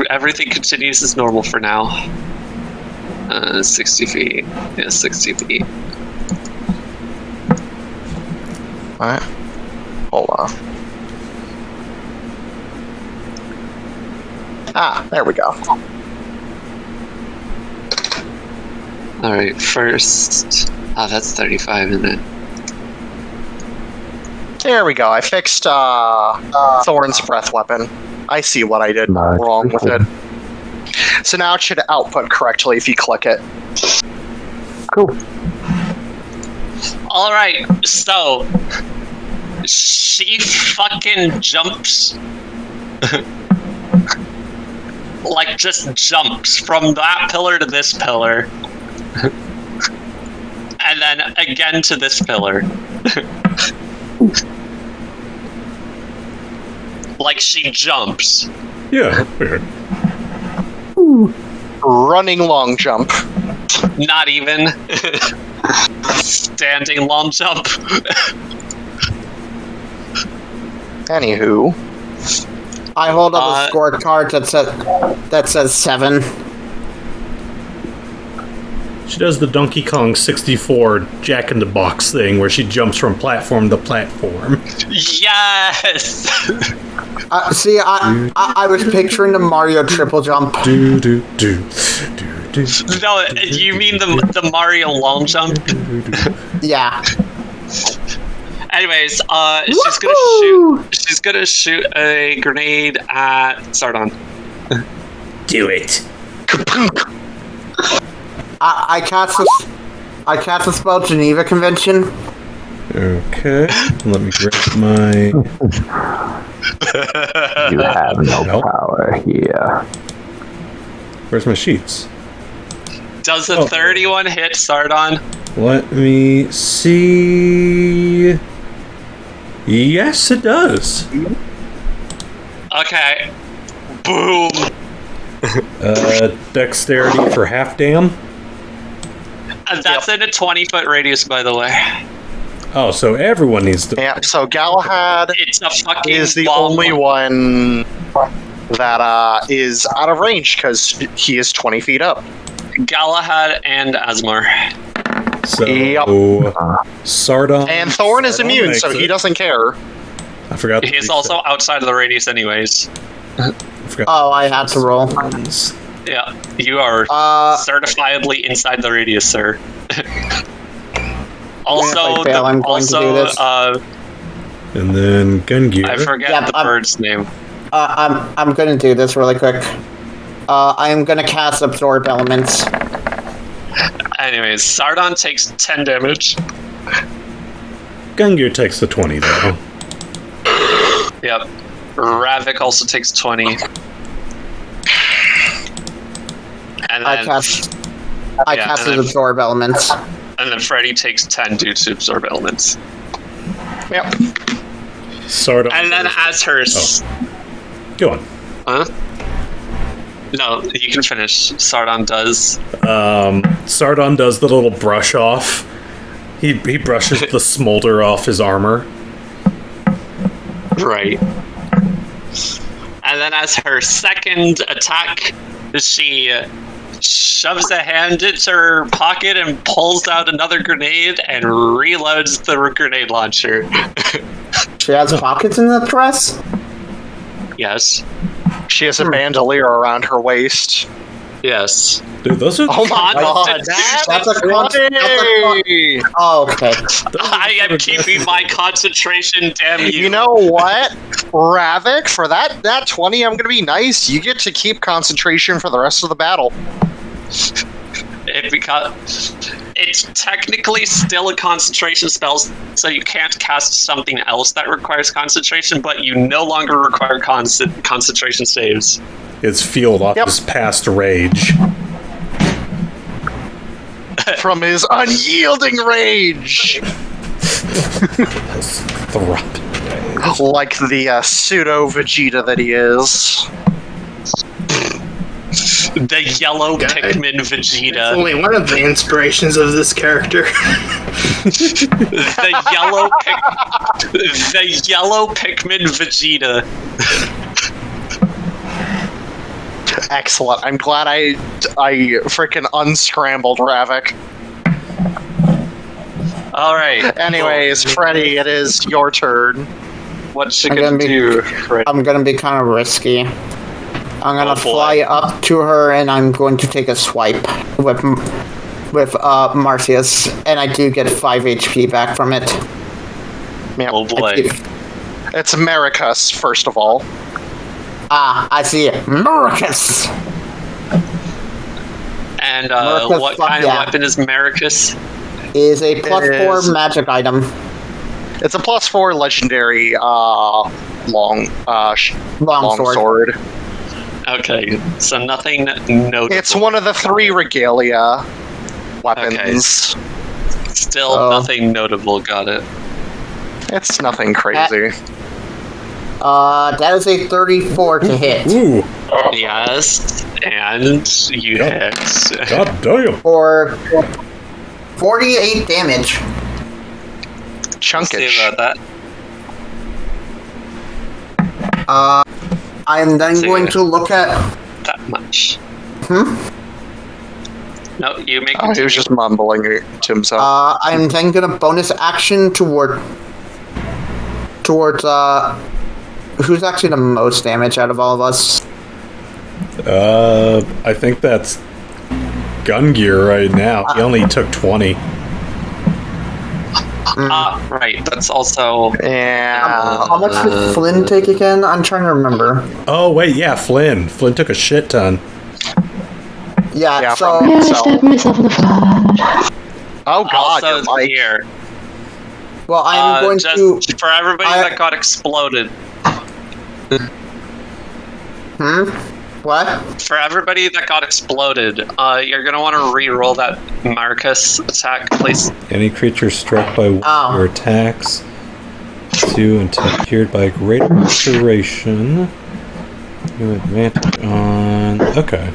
everything continues as normal for now. 60 feet. Yeah, 60 feet. Alright. Hold on. Ah, there we go. Alright, first... Oh, that's 35, isn't it? There we go. I fixed Thorn's breath weapon. I see what I did wrong with it. So now it should output correctly if you click it. Cool. Alright, so... She fucking jumps... like, just jumps from that pillar to this pillar. And then again to this pillar. Like, she jumps. Yeah, weird. Running long jump. Not even. Standing long jump. Anywho. I hold up a scorecard that says 7. She does the Donkey Kong 64 Jack in the Box thing where she jumps from platform to platform. Yes! See, I was picturing the Mario triple jump. Do do do do do. No, you mean the Mario long jump? Yeah. Anyways, she's gonna shoot a grenade at Sardon. Do it. I cast a spell Geneva Convention. Okay, let me grab my... You have no power here. Where's my sheets? Does a 31 hit Sardon? Let me see... Yes, it does. Okay. Boom! Dexterity for half dam. That's in a 20-foot radius, by the way. Oh, so everyone needs to... Yeah, so Galahad It's a fucking is the bomb. only one that is out of range because he is 20 feet up. Galahad and Asemar. So, Yep. Sardon... And Thorn is Sardon immune, makes so he it. doesn't care. I forgot. He's also outside of the radius anyways. Oh, I had to roll. Yeah, you are certifiably inside the radius, sir. Also, If I fail, I'm going to do this. And then Gungir. I forget the bird's name. I'm gonna do this really quick. I am gonna cast Absorb Elements. Anyways, Sardon takes 10 damage. Gungir takes the 20, though. Yep. Ravak also takes 20. And I then, casted Absorb Elements. and then Freddy takes 10 due to Absorb Elements. Yep. Sardon. And then as her... Go on. Huh? No, you can finish. Sardon does. Sardon does the little brush off. He brushes the smolder off his armor. Right. And then as her second attack, she shoves a hand into her pocket and pulls out another grenade and reloads the grenade launcher. She has pockets in the dress? Yes. She has a bandolier around her waist. Yes. Dude, those are... Oh my god, That's a funny! Oh, okay. I am keeping my concentration, damn you. You know what? Ravak, for that 20, I'm gonna be nice. You get to keep concentration for the rest of the battle. It's technically still a concentration spell, so you can't cast something else that requires concentration, but you no longer require concentration saves. It's fueled off his past rage. From his unyielding rage! Like the pseudo-Vegeta that he is. The yellow Pikmin Vegeta. That's only one of the inspirations of this character. The yellow Pikmin Vegeta. Excellent. I'm glad I freaking unscrambled Ravak. Alright. Anyways, Freddy, it is your turn. What's she gonna do, Freddy? I'm gonna be kind of risky. I'm gonna fly up to her and I'm going to take a swipe with with Marcius, and I do get 5 HP back from it. Yeah. Oh boy. It's Americus, first of all. I see it. Marcus! And Marcus, what fuck kind yeah. of weapon is Maricus? Is a It +4 is- magic item. It's a +4 legendary long sword. Okay, so nothing notable. It's one of the 3 regalia weapons. Still Oh. nothing notable, got it. It's nothing crazy. That is a 34 to hit. Ooh, Yes, and you Yep. hit. god damn. For 48 damage. See Chunkish. about that. I am then See going ya. to look at... That much. Hmm? No, you make Oh, he was just mumbling it to himself. I'm then gonna bonus action towards, who's actually the most damage out of all of us? I think that's Gungir right now. He only took 20. right, that's also... Yeah. How much did Flynn take again? I'm trying to remember. Oh, wait, yeah, Flynn. Flynn took a shit ton. Yeah, so... from- Yeah, I So- stabbed myself in the foot. Oh god, Also you're like... here. Well, I'm going just to... for everybody that got exploded. What? For everybody that got exploded, you're gonna want to re-roll that Marcus attack, please. Any creature struck by one Oh. of your attacks, 2 until cured by greater restoration. You have advantage on. Okay.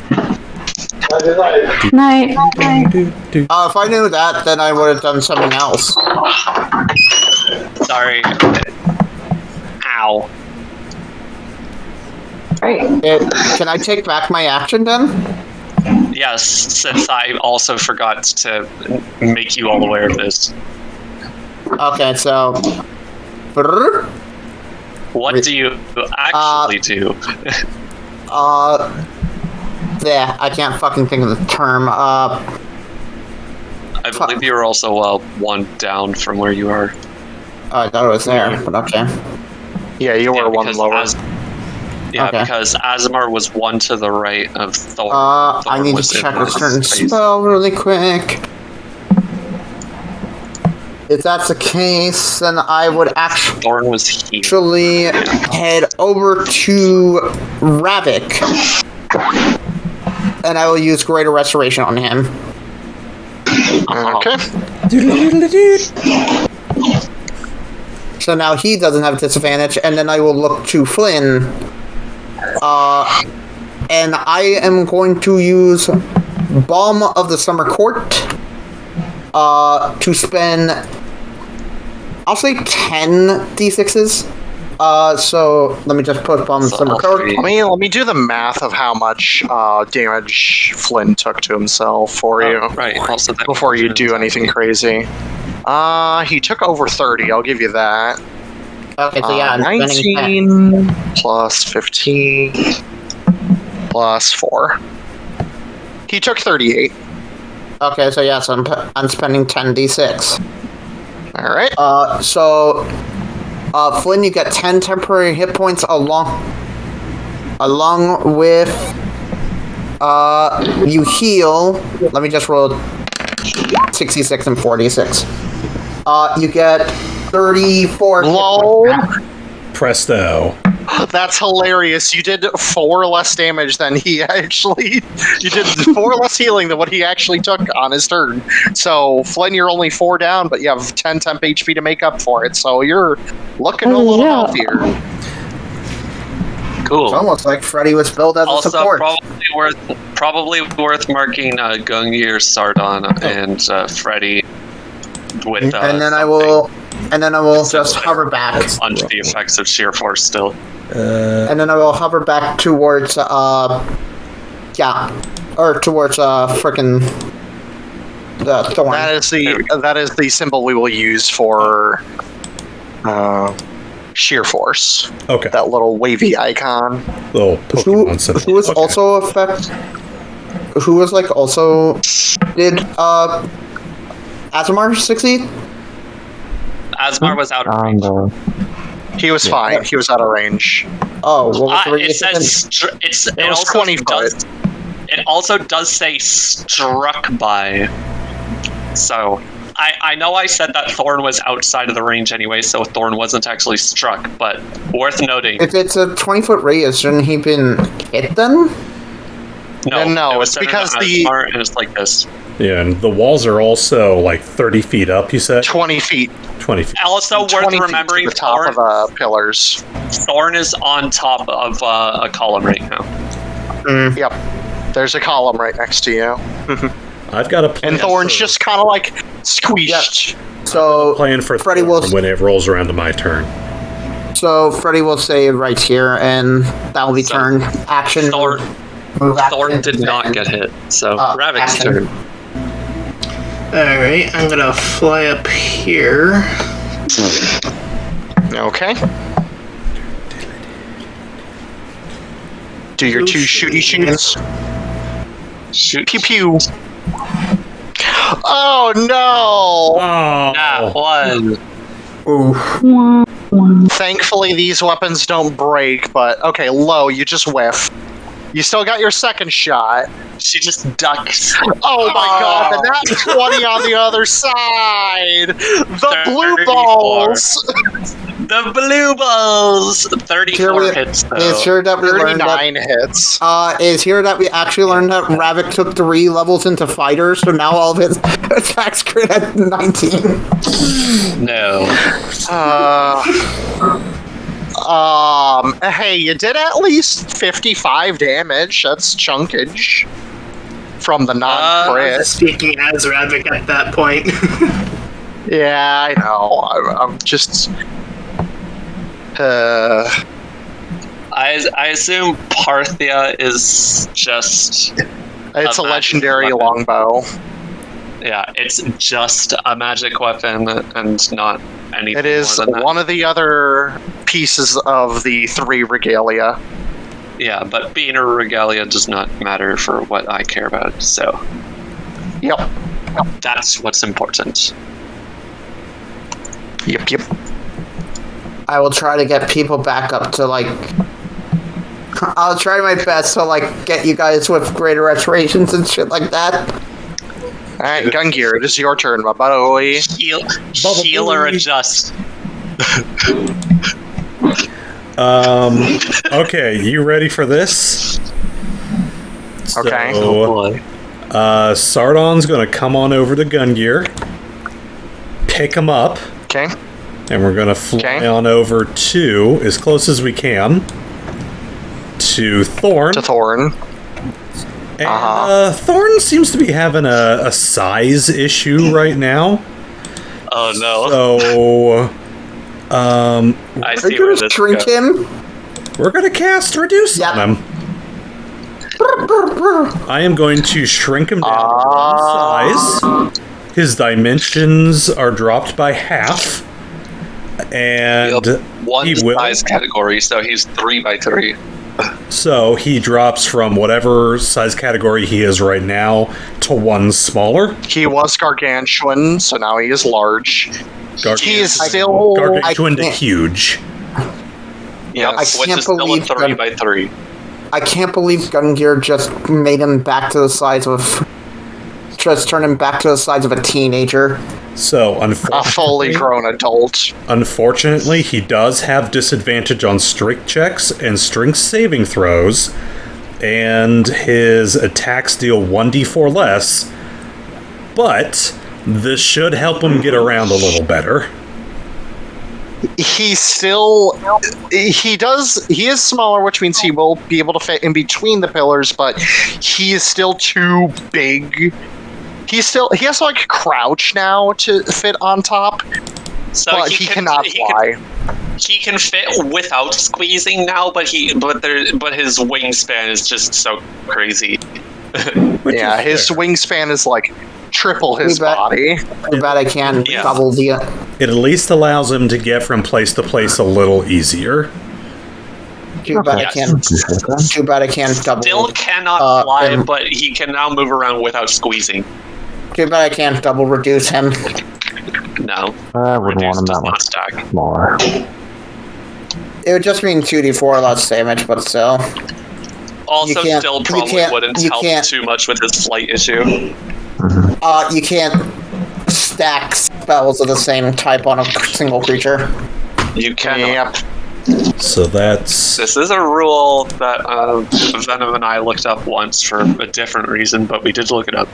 Night. If I knew that, then I would have done something else. Sorry. Ow. Can I take back my action then? Yes, since I also forgot to make you all aware of this. Okay, so... What do you actually do? Yeah, I can't fucking think of the term. I believe you were also 1 down from where you are. Oh, I thought it was there, but okay. Yeah, you were 1 because lower. Okay. because Asemar was 1 to the right of Thor. I Thor need was to in check a his certain space. spell really quick. If that's the case, then I would Thorn was here. actually head over to Ravak. And I will use Greater Restoration on him. Okay. So now he doesn't have disadvantage, and then I will look to Flynn. And I am going to use Balm of the Summer Court to spend, I'll say 10 d6s. So let me just put Balm of the Summer Court. Let me do the math of how much damage Flynn took to himself for you. Right. Also, that Before you do anything crazy. He took over 30, I'll give you that. Okay, so yeah, I'm spending 10. 19 plus 15 plus 4. He took 38. Okay, so yeah, so I'm spending 10 d6. Alright. So Flynn, you get 10 temporary hit points along with you heal. Let me just roll 66 and 46. You get 34 hit Lol. points. Presto. That's hilarious. You did 4 less damage than he actually... You did 4 less healing than what he actually took on his turn. So, Flynn, you're only 4 down, but you have 10 temp HP to make up for it. So you're looking a little Yeah. healthier. Cool. It's almost like Freddy was built as a Also, support. probably worth marking Gungir, Sardon, and Freddy with. and then I will just hover back. Under the effects of sheer force still. And then I will hover back towards towards frickin' the thorn. That is the symbol we will use for sheer force. Okay. That little wavy icon. Little Pokemon symbol. Who is Okay. also affect? who was like also did Asemar succeed? Asemar was out of range. He was fine. He was out of range. Oh, what was the It says it was 20 foot. It also does say struck by. So I know I said that Thorn was outside of the range anyway, so Thorn wasn't actually struck, but worth noting. If it's a 20-foot radius, shouldn't he been hit then? No, it was it's because Asemar, and it's like this. Yeah, and the walls are also like 30 feet up, you said? 20 feet. 20 feet. Also worth remembering, to the top of pillars. Thorn is on top of a column right now. Yep. There's a column right next to you. I've got a plan. And Thorn's just kind of like squeezed. Yep. So plan for Freddy Thorn will when it rolls around to my turn. So Freddy will say right here, and that will be turn action. Thorn action, did not get hit, so Ravak's action. turn. Alright, I'm gonna fly up here. Okay. Do your two shooty shoots. Shoot. Pew pew. Oh no! Oh, That one. Thankfully, these weapons don't break, but okay, low, you just whiff. You still got your second shot. She just ducks. Oh my god, the nat 20 on the other side! The blue 34. balls! The blue balls! 34 hits, though. It's here that we learned that 39 hits. is here that we actually learned that Ravak took 3 levels into fighter, so now all of his attacks crit at 19. No. Hey, you did at least 55 damage. That's chunkage. From the non-crit. Speaking as Ravak at that point. Yeah, I know. I'm just... I assume Parthia is just... It's a legendary weapon. longbow. Yeah, it's just a magic weapon and not anything It is more than that. one of the other pieces of the 3 regalia. Yeah, but being a regalia does not matter for what I care about, so... Yep. That's what's important. Yep. I will try to get people back up to, like... I'll try my best to, like, get you guys with greater restorations and shit like that. Alright, Gungir, it is your turn, my boy. Heal or adjust. Okay, you ready for this? Okay. So, boy. Sardon's gonna come on over to Gungir, pick him up, Okay. and we're gonna fly on over to, as close as we can, to Thorn. To Thorn. And, Thorn seems to be having a size issue right now. Oh no. So, I Are see you where gonna this shrink goes. him? we're gonna cast Reduce Yep. on him. I am going to shrink him down to 1 size. His dimensions are dropped by half. And One he will. size category, so he's 3x3. So he drops from whatever size category he is right now to 1 smaller. He was gargantuan, so now he is large. He is still... Gargantuan to can't- huge. Yeah, I which can't is still a believe 3x3. I can't believe Gungir just made him back to the size of... Just turned him back to the size of a teenager. So, a fully grown adult. Unfortunately, he does have disadvantage on strength checks and strength saving throws, and his attacks deal 1d4 less, but this should help him get around a little better. He still... He is smaller, which means he will be able to fit in between the pillars, but he is still too big. He has to, like, crouch now to fit on top, So but he cannot fly. He can fit without squeezing now, but his wingspan is just so crazy. Yeah, his wingspan is, like, triple his Too bad. body. Too bad I can't double the... It at least allows him to get from place to place a little easier. Too bad I can't. Too bad I can't double. Still cannot fly, and- but he can now move around without squeezing. Too bad I can't double reduce him. No. I wouldn't want him Reduce that does not much stack. more. It would just mean 2d4 less damage, but still. Also, can't- still you probably can't- wouldn't you help can't- too much with his flight issue. You can't stack spells of the same type on a single creature. You cannot. So that's This is a rule that Venom and I looked up once for a different reason, but we did look it up.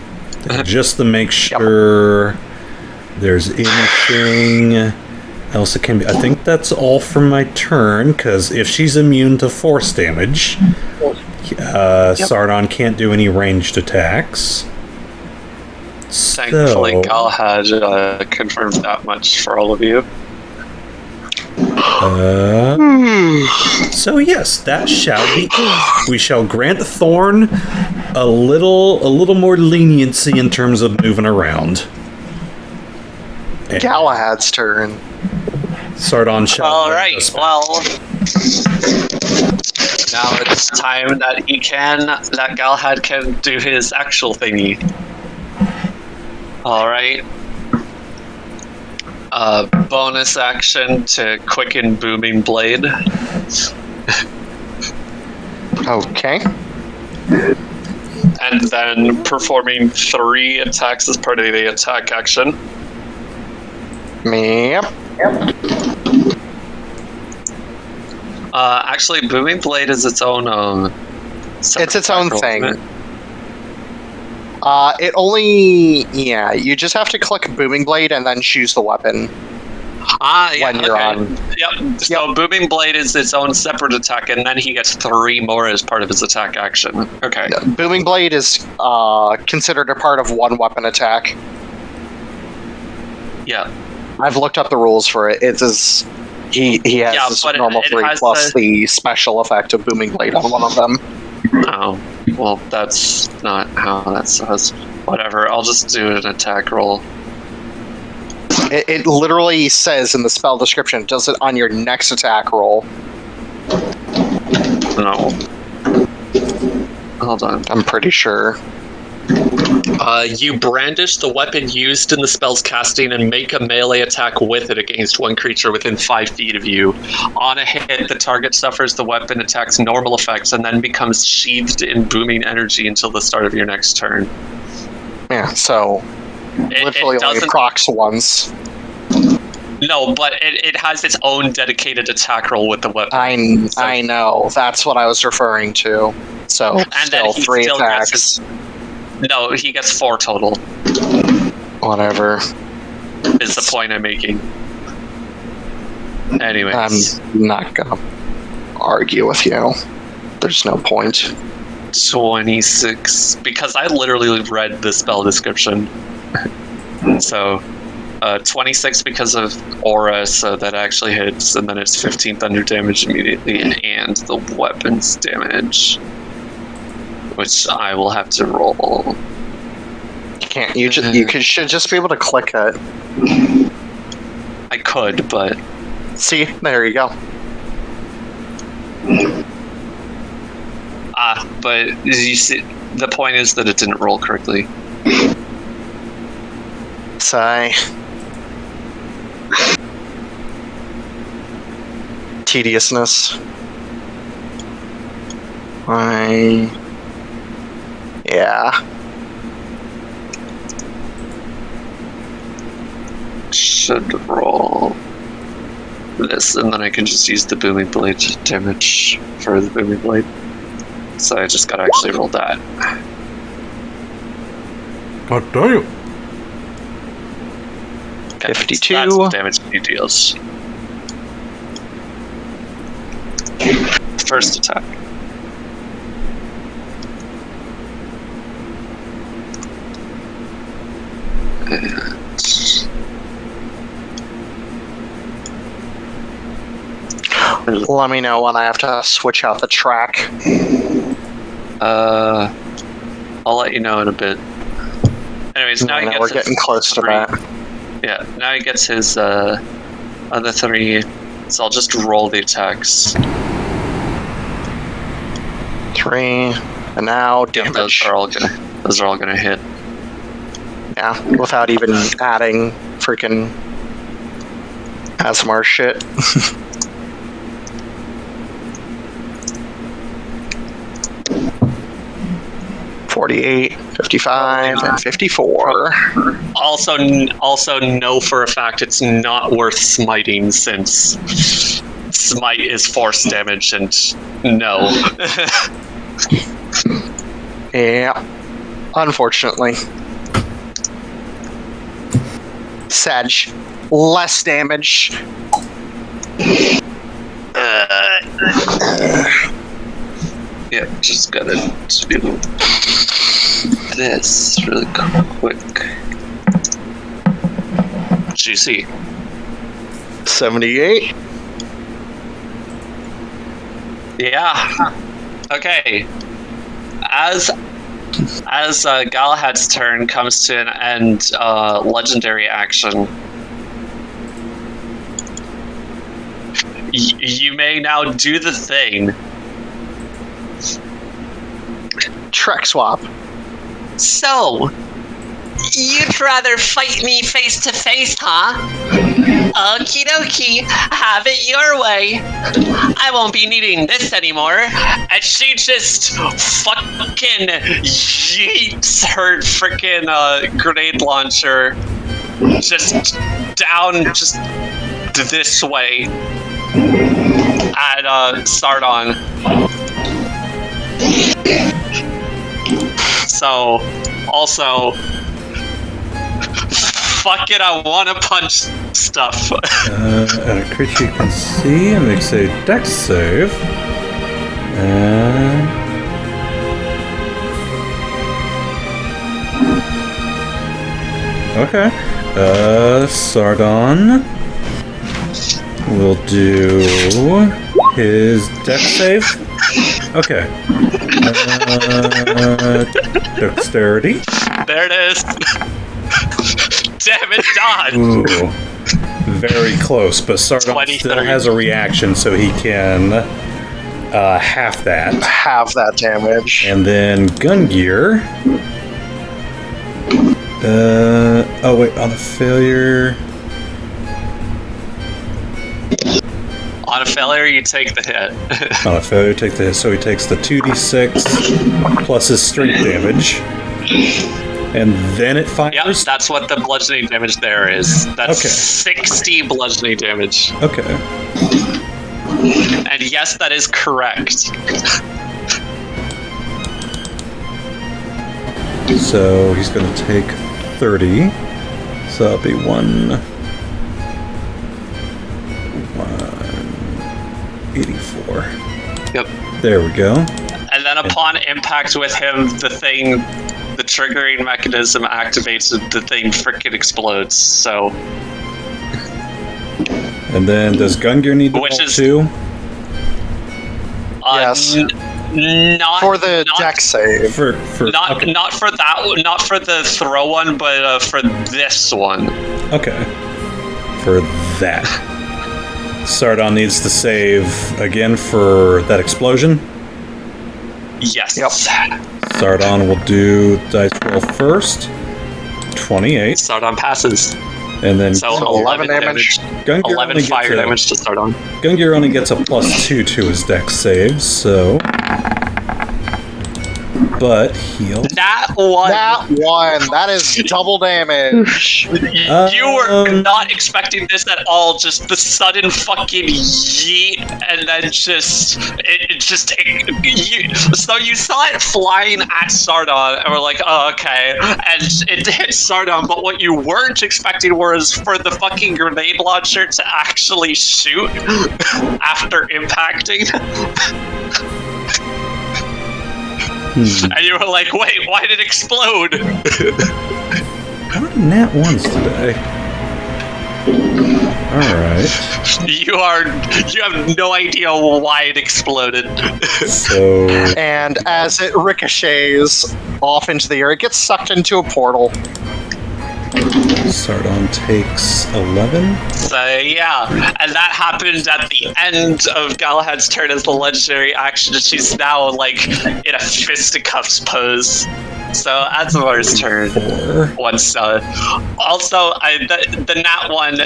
just to make sure there's anything else that can be. I think that's all for my turn, because if she's immune to force damage, Sardon can't do any ranged attacks. Thankfully, So- Galahad confirmed that much for all of you. So yes, that shall be. We shall grant Thorn a little more leniency in terms of moving around. And Galahad's turn. Sardon shall. All lead right, us back. well, now it's time that Galahad can do his actual thingy. All right. Bonus action to quicken Booming Blade. Okay. And then performing 3 attacks as part of the attack action. Yep. Actually, Booming Blade is its own. It's its own separate thing. isn't it? It only... Yeah, you just have to click Booming Blade and then choose the weapon. Yeah, when you're okay. on. Yep. So Booming Blade is its own separate attack, and then he gets 3 more as part of his attack action. Okay. Booming Blade is considered a part of one weapon attack. Yeah. I've looked up the rules for it. It is... He has Yeah, this but normal it 3 has plus the special effect of Booming Blade on one of them. Oh, well, that's not how that says. Whatever, I'll just do an attack roll. It literally says in the spell description, does it on your next attack roll. No. Hold on. I'm pretty sure. You brandish the weapon used in the spell's casting and make a melee attack with it against one creature within 5 feet of you. On a hit, the target suffers the weapon attack's normal effects and then becomes sheathed in booming energy until the start of your next turn. Yeah, so literally only procs once. No, but it has its own dedicated attack roll with the weapon. I know. That's what I was referring to. So, And then still he 3 still attacks. gets No, he gets 4 total, Whatever. is the point I'm making. Anyways. I'm not gonna argue with you. There's no point. 26, because I literally read the spell description. So, 26 because of aura, so that actually hits, and then it's 15 thunder damage immediately, and the weapons damage, which I will have to roll. You can't. You should just be able to click it. I could, but See, there you go. but you see, the point is that it didn't roll correctly. Sigh. Tediousness. Yeah. Should roll this, and then I can just use the booming blade damage for the booming blade. So I just gotta actually roll that. God damn. Okay, 52. That's the damage he deals. First attack. Let me know when I have to switch out the track. I'll let you know in a bit. Anyways, now he gets we're his getting close to 3. that. Yeah, now he gets his other 3. So I'll just roll the attacks. 3, and now Yeah, damage. those are all gonna hit. Yeah, without even adding freaking Asemar shit. $48, $55, and $54. Also know for a fact it's not worth smiting since smite is force damage and no. Yeah, unfortunately. Sag, less damage. Yeah, just gotta do this really quick. Juicy. 78. Yeah. Okay. As Galahad's turn comes to an end, legendary action. You may now do the thing. Trek swap. So, you'd rather fight me face to face, huh? Okie dokie, have it your way. I won't be needing this anymore. And she just fucking yeets her freaking grenade launcher just down, just this way at Sardon. So, also, fuck it, I want to punch stuff. And a creature you can see makes a dex save. And okay. Sardon will do his dex save. Okay. Dexterity. There it is. Damn it, dodge. Ooh. Very close, but Sardon 20, still 30. has a reaction, so he can half that. Half that damage. And then Gungir. Oh wait, on a failure. On a failure, you take the hit. On a failure, take the hit. So he takes the 2d6 plus his strength damage. And then it fires? Yep, that's what the bludgeoning damage there is. That's Okay. 60 bludgeoning damage. Okay. And yes, that is correct. So he's going to take 30. So that'll be 184. Yep. There we go. And then upon impact with him, the triggering mechanism activates and the thing frickin' explodes. So, And then does Gungir need to Which roll is- too? Yes. Not For the not, dex save. For Not not for that one, not for the throw one, but for this one. Okay. For that. Sardon needs to save again for that explosion. Yes. Yep. Sardon will do dice roll first. 28. Sardon passes. And then So 11 damage. Gungir 11 only fire gets damage to Sardon. Gungir only gets a +2 to his dex saves, so. But he'll. That one. That is double damage. You were not expecting this at all. Just the sudden fucking yeet, and then so you saw it flying at Sardon, and we're like, oh, okay, and it hit Sardon. But what you weren't expecting was for the fucking grenade launcher to actually shoot after impacting. And you were like, wait, why did it explode? How many nat 1s today? Alright. You have no idea why it exploded. So. And as it ricochets off into the air, it gets sucked into a portal. Sardon takes 11. So yeah, and that happened at the end of Galahad's turn as the legendary action. She's now like in a fisticuffs pose. So Asemar's turn. 4. Once also, the nat one,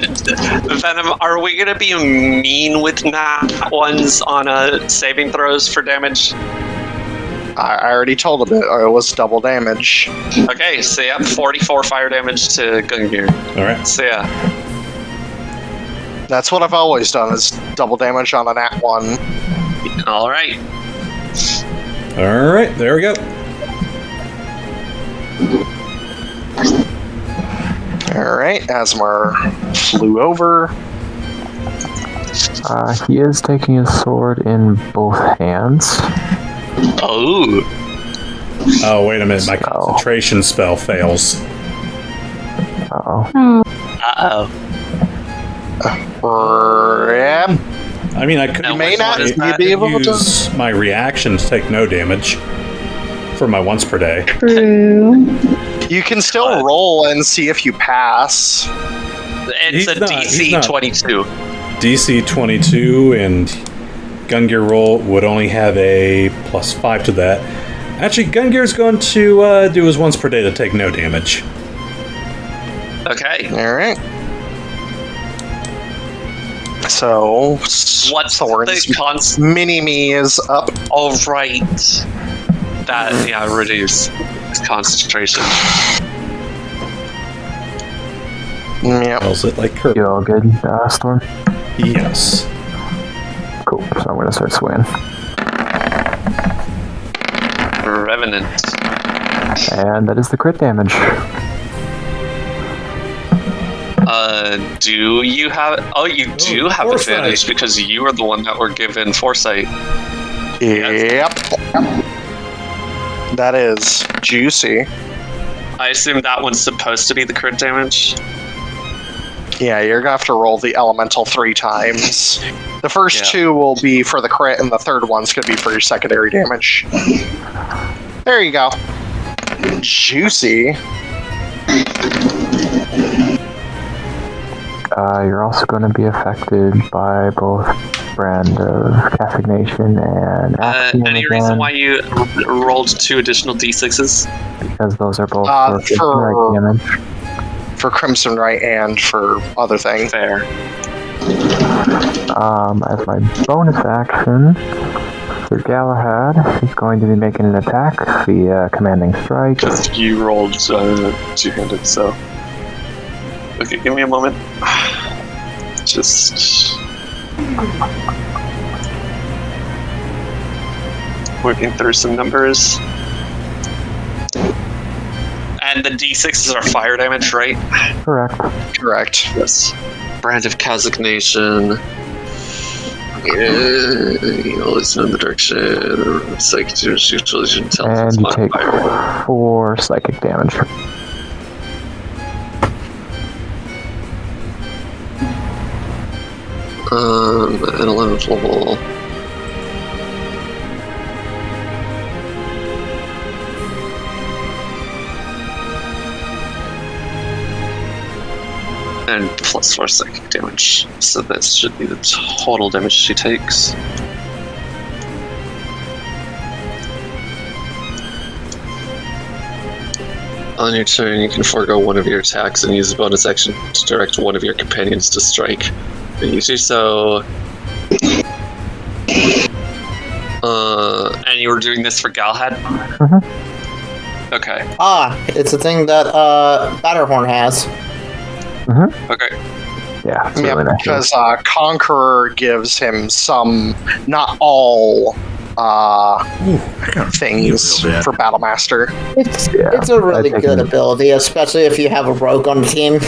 Venom. Are we gonna be mean with nat ones on saving throws for damage? I already told him it was double damage. Okay, so yeah, 44 fire damage to Gungir. All right. So yeah. That's what I've always done, is double damage on a nat 1. All right. All right. There we go. Alright, Asemar flew over. He is taking his sword in both hands. Oh. Oh, wait a minute. My concentration spell fails. Uh-oh. Uh-oh. Yeah. I mean, I could Now, may which not one is that? be able to. use my reaction to take no damage for my once per day. True. You can still roll and see if you pass. It's He's a not- DC he's not. 22. DC 22 and Gungir roll would only have a +5 to that. Actually, Gungir's going to do his once per day to take no damage. Okay. Alright. So, What's Thorn's the const? mini-me is up. Oh, right. That, yeah, reduce concentration. Yep. Tells it like Kirby. You all good, Storm? Yes. Cool. So I'm gonna start swinging. Revenant. And that is the crit damage. Do you have... Oh, you do have foresight. advantage because you are the one that were given foresight. Yep. That is juicy. I assume that one's supposed to be the crit damage. Yeah, you're gonna have to roll the elemental 3 times. The first 2 will be for the crit, and the third one's gonna be for your secondary damage. There you go. Juicy. You're also going to be affected by both brand of Cassignation and Axiom Any again, reason why you rolled 2 additional d6s? because those are both for- for damage. For Crimson Right and for other things. Fair. As my bonus action, for Galahad, he's going to be making an attack via Commanding Strike. Just you rolled 2-handed, so... Okay, give me a moment. Just... working through some numbers. And the d6s are fire damage, right? Correct. Correct. Yes. Brand of Cassignation. Listen in the direction. Psychic intelligence And you take modifier. 4 psychic damage. At 11th level. And +4 psychic damage. So that should be the total damage she takes. On your turn, you can forego one of your attacks and use a bonus action to direct one of your companions to strike. When you do so... and you were doing this for Galahad? Mm-hmm. Okay. It's a thing that Batterhorn has. Okay. Yeah, it's Yeah, really nice. because Conqueror gives him some, not all, things for Battlemaster. It's a really good ability, especially if you have a rogue on the team.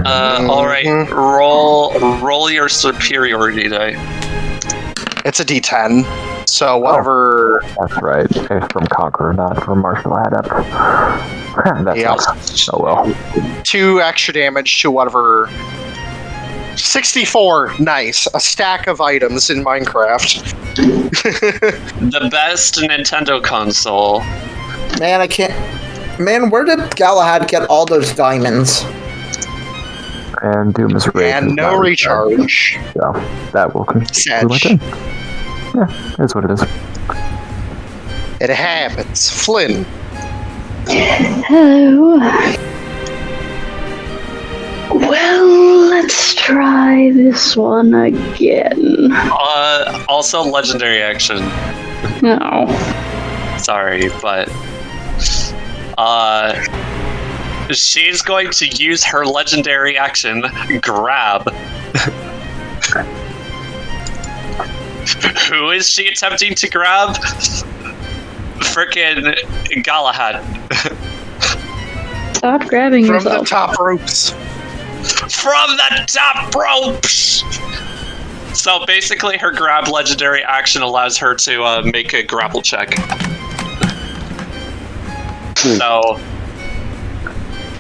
Alright. Roll your superiority die. It's a D10, so whatever. That's right. It's from Conqueror, not from Martial Adept. That's Yep. nice. Oh well. 2 extra damage to whatever. 64, nice. A stack of items in Minecraft. The best Nintendo console. Man, I can't. Man, where did Galahad get all those diamonds? And Doom is raised. And no recharge. So that will Sad. Yeah, it's what it is. It happens. Flynn. Hello. Well, let's try this one again. Also legendary action. No. Sorry, but she's going to use her legendary action, grab. Who is she attempting to grab? Frickin' Galahad. Stop grabbing From yourself. the top ropes. From the top ropes! So basically her grab legendary action allows her to make a grapple check. So...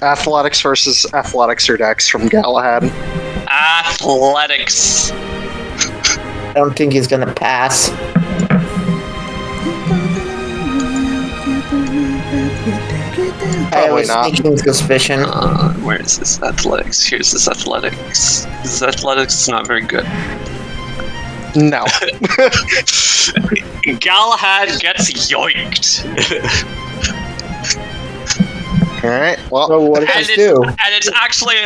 Athletics versus athletics or dex from Galahad. Athletics. I don't think he's gonna pass. I have a sneaking suspicion. Where is this athletics? Here's this athletics. This athletics is not very good. No. Galahad gets yoinked. Alright, well. So what does this do? And it's actually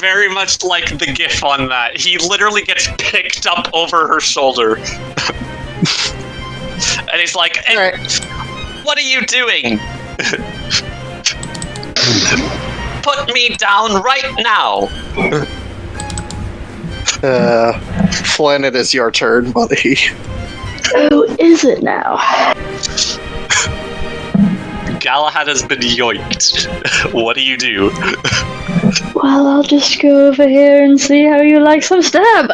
very much like the gif on that. He literally gets picked up over her shoulder. And he's like, hey, Alright. what are you doing? Put me down right now. Flynn, it is your turn, buddy. Oh, is it now? Galahad has been yoinked. What do you do? Well, I'll just go over here and see how you like some stab.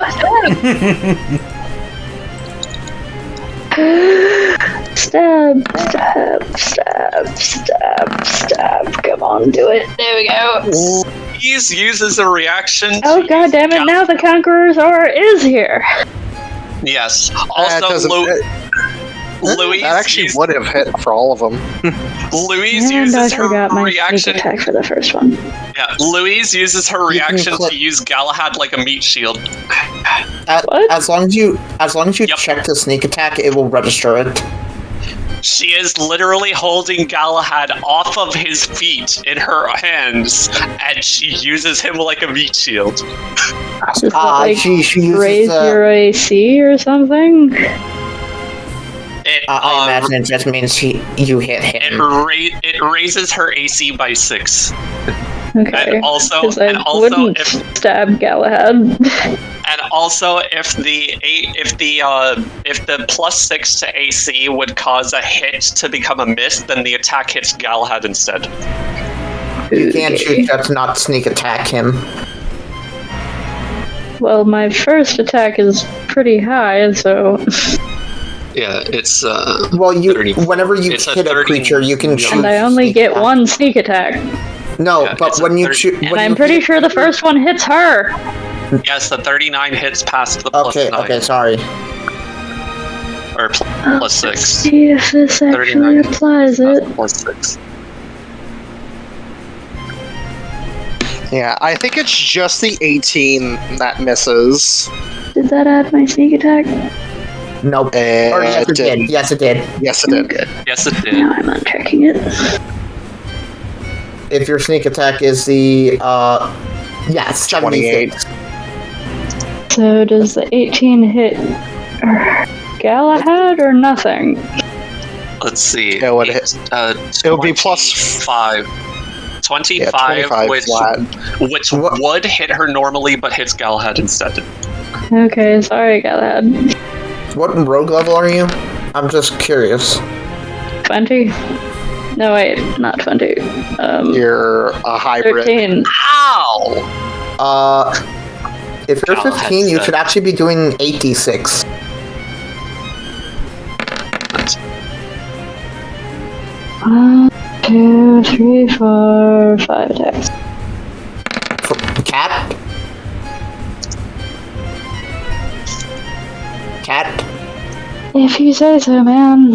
Stab, stab, stab, stab, stab. Come on, do it. There we go. He uses a reaction. Oh, god damn it, now the Conqueror's aura is here. Yes. Also, Louise. That actually would have hit for all of them. Louise And I uses her forgot my reaction. sneak attack for the first one. Yeah, Louise uses her reaction to use Galahad like a meat shield. What? As long as you Yep. check the sneak attack, it will register it. She is literally holding Galahad off of his feet in her hands, and she uses him like a meat shield. Does that, like, She uses, raise your AC or something? I imagine it just means you hit him. It raises her AC by 6. Okay. And also, 'cause I wouldn't if stab Galahad. and also if the +6 to AC would cause a hit to become a miss, then the attack hits Galahad instead. You can't shoot just not sneak attack him. Well, my first attack is pretty high, so... Yeah, it's Well, whenever you it's a hit a 30 creature, you can shoot. And I only sneak get attack. one sneak attack. No, Yeah, but it's a when you 30 shoot, And I'm pretty sure the first one hits her. yes, the 39 hits past the Okay, +9 okay, sorry. or +6. Let's see if this actually 39 applies it. +6. Yeah, I think it's just the 18 that misses. Did that add my sneak attack? Nope. Or yes, it did. did. Yes, it did. Yes, it did. Good. Yes, it did. Now I'm unchecking it. If your sneak attack is the 28. 76. So does the 18 hit Galahad or nothing? Let's see. It would hit. It would be plus 5. 25, 25 which flat. would hit her normally, but hits Galahad instead. Okay, sorry Galahad. What rogue level are you? I'm just curious. 20? No, wait, not 20. You're a hybrid. 13. Ow! If you're Oh, 15, you that's should actually be doing 86. One, 2, 3, 4, 5 attacks. Cat? Cat? If you say so, man.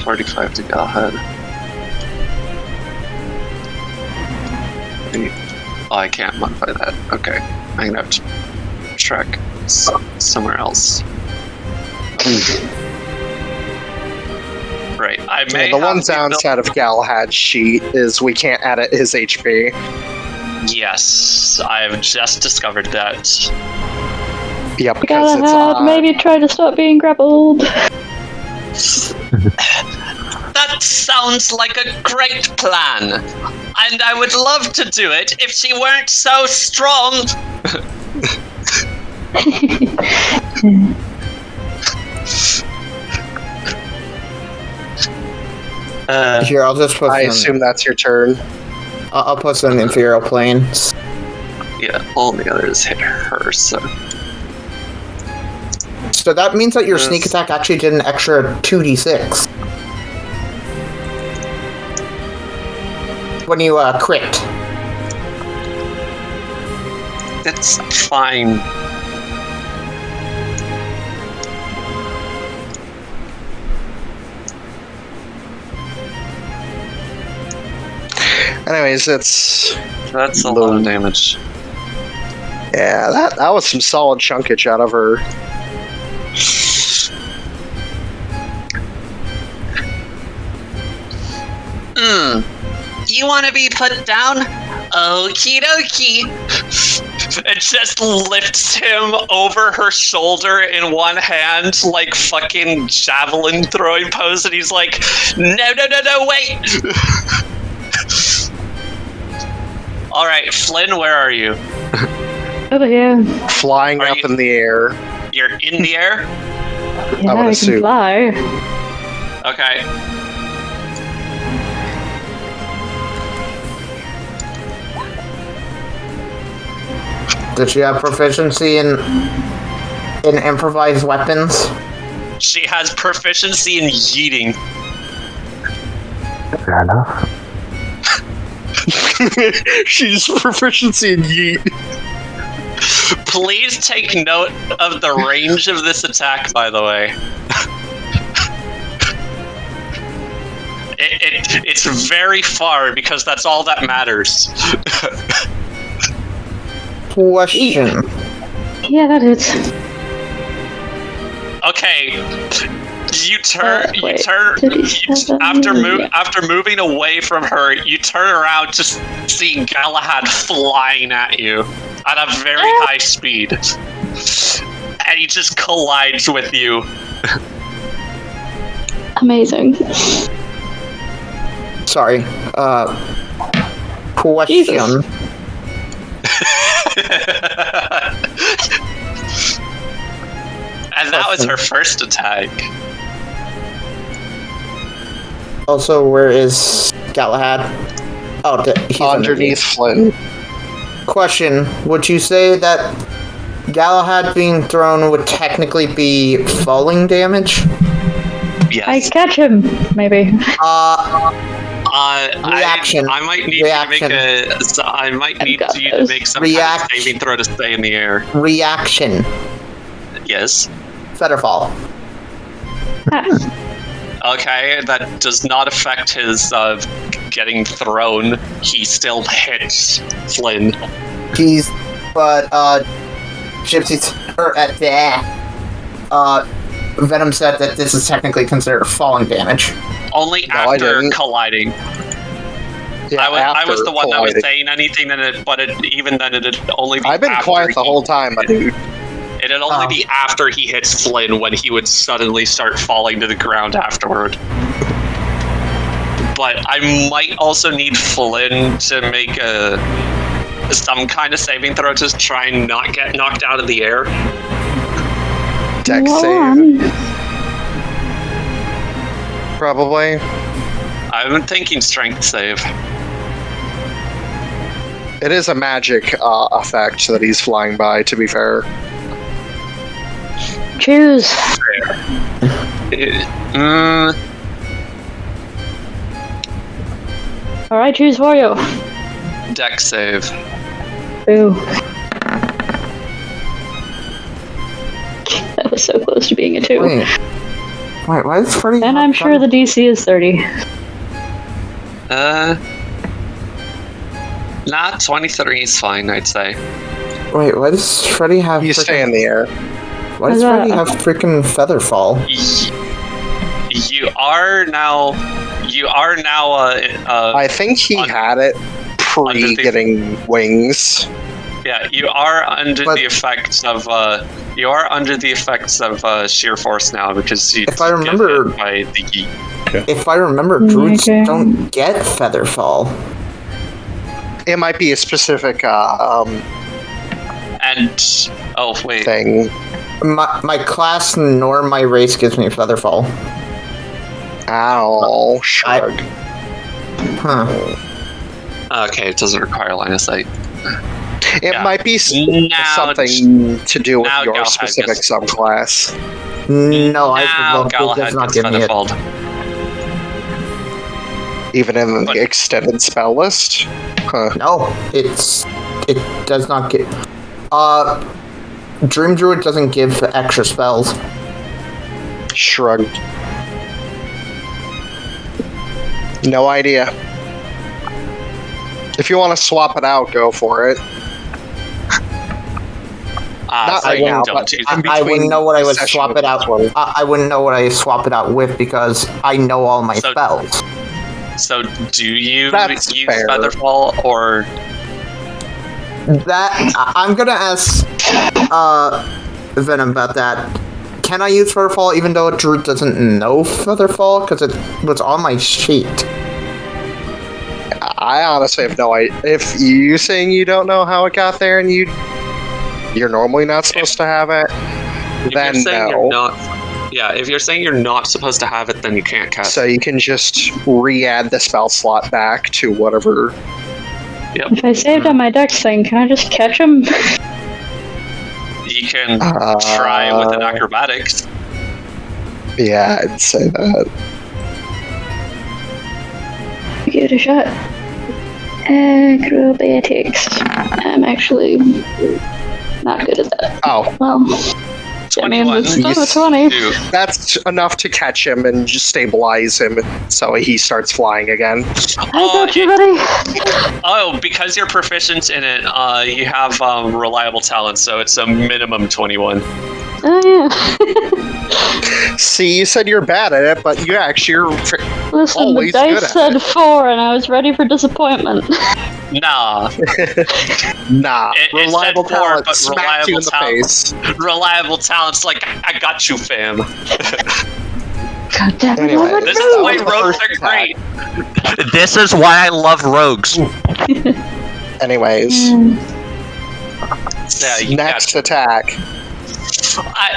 45 to Galahad. Oh, I can't modify that. Okay. I'm gonna have to track somewhere else. Right. I may The one have to downside of Galahad's sheet is we can't edit his HP. Yes, I've just discovered that. Yep, because it's Galahad, maybe try to stop being grappled. That sounds like a great plan. And I would love to do it if she weren't so strong. Here, I'll just put I assume that's your turn. I'll put some Ethereal planes. Yeah, all the others hit her, so... So that means that your sneak attack actually did an extra 2d6. When you crit. That's fine. Anyways, that's a lot of damage. Yeah, that was some solid chunkage out of her. You want to be put down? Okie dokie. It just lifts him over her shoulder in one hand, like fucking javelin throwing pose, and he's like, no, wait! Alright, Flynn, where are you? Over here. Flying up in the air. You're in the air? Yeah, would I assume. can fly. Okay. Does she have proficiency in improvised weapons? She has proficiency in yeeting. Fair enough. She's proficiency in yeet. Please take note of the range of this attack, by the way. It's very far, because that's all that matters. Question. Yeah, that is. Okay. You turn. Wait, After moving away from her, you turn around to see Galahad flying at you at a very high speed, and he just collides with you. Amazing. Sorry. Question. Jesus. And that was her first attack. Also, where is Galahad? Oh, he's Underneath Flynn. Question. Would you say that Galahad being thrown would technically be falling damage? Yes. I catch him, maybe. Reaction. I might need Reaction. you to make a. I might need you to make some kind of saving throw to stay in the air. Reaction. Yes. Featherfall. Okay, that does not affect his getting thrown. He still hits Flynn. Gipsy's Venom said that this is technically considered falling damage. Only No, I after didn't. colliding. Yeah, I was the one that was colliding. saying anything, even then it'd only be I've been after quiet the whole time, my dude. It'd only be after he hits Flynn when he would suddenly start falling to the ground afterward. But I might also need Flynn to make some kind of saving throw to try and not get knocked out of the air. Dex Go save, on. probably. I'm thinking strength save. It is a magic effect that he's flying by, to be fair. Choose. Alright, choose for you. Dex save. Boo. That was so close to being a 2. Wait, why is Freddy? And I'm sure the DC is 30. Nah, 23 is fine, I'd say. Wait, why does Freddy have? You stay in the air. Why does Freddy have freaking Featherfall? You are now. I think he had it pre getting wings. Yeah, you are under the effects of. You are under the effects of sheer force now because you. If I remember, by the geek. If I remember, Druids don't get Featherfall. It might be a specific thing. My class nor my race gives me Featherfall. Ow, shrug. Okay, it doesn't require line of sight. It might be something to do with your specific subclass. No, it does not give me it. Even in the extended spell list? Huh. No, it does not get. Dream Druid doesn't give extra spells. Shrug. No idea. If you want to swap it out, go for it. Not right now, but I wouldn't know what I would swap it out. I wouldn't know what I swap it out with because I know all my spells. So, do you use Featherfall or that? I'm gonna ask Venom about that. Can I use Featherfall even though Druid doesn't know Featherfall because it was on my sheet? I honestly have no idea. If you're saying you don't know how it got there and you're normally not supposed to have it, then no. Yeah, if you're saying you're not supposed to have it, then you can't cast it. So you can just re-add the spell slot back to whatever. Yep. If I saved on my dex thing, can I just catch him? You can try with an acrobatics. Yeah, I'd say that. Give it a shot. Acrobatics. I'm actually not good at that. Oh. Well, 21. It's 20. That's enough to catch him and just stabilize him so he starts flying again. I got you, buddy. Oh, because you're proficient in it, you have reliable talent, so it's a minimum 21. Oh, yeah. See, you said you're bad at it, but you actually are Listen, always the good dice at said it. 4, and I was ready for disappointment. Nah. Nah. Reliable talent, but smacked you in the face. Reliable talent's like, I got you, fam. God damn it. Anyway, This is why rogues are great. This is why I love rogues. Anyways. Yeah, next attack.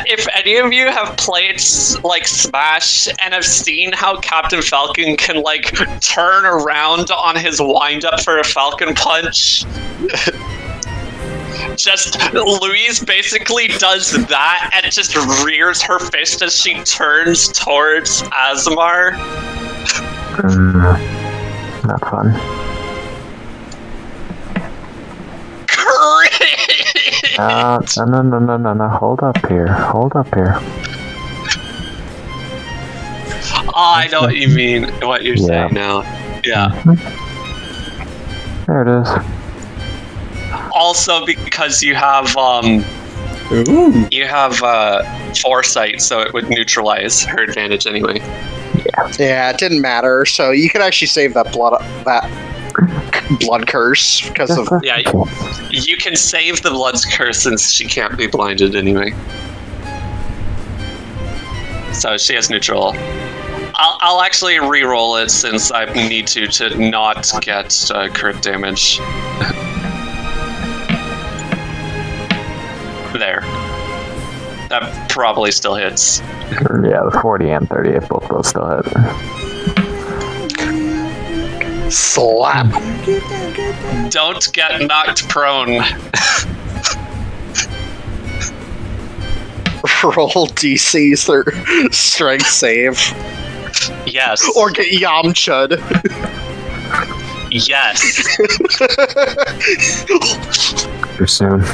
If any of you have played like Smash and have seen how Captain Falcon can like turn around on his wind up for a Falcon punch, just Louise basically does that and just rears her fist as she turns towards Asemar. Not fun. No. Hold up here. Oh, I know what you mean. What you're saying now. Yeah. There it is. Also, because you have foresight, so it would neutralize her advantage anyway. Yeah, it didn't matter. So you could actually save that blood curse because of you can save the blood's curse since she can't be blinded anyway. So she has neutral. I'll actually re-roll it since I need to not get crit damage. There. That probably still hits. Yeah, the 40 and 38 both those still hit. Slap. Don't get knocked prone. Roll DC's their strength save. Yes. Or get Yamcha'd. Yes. Too soon.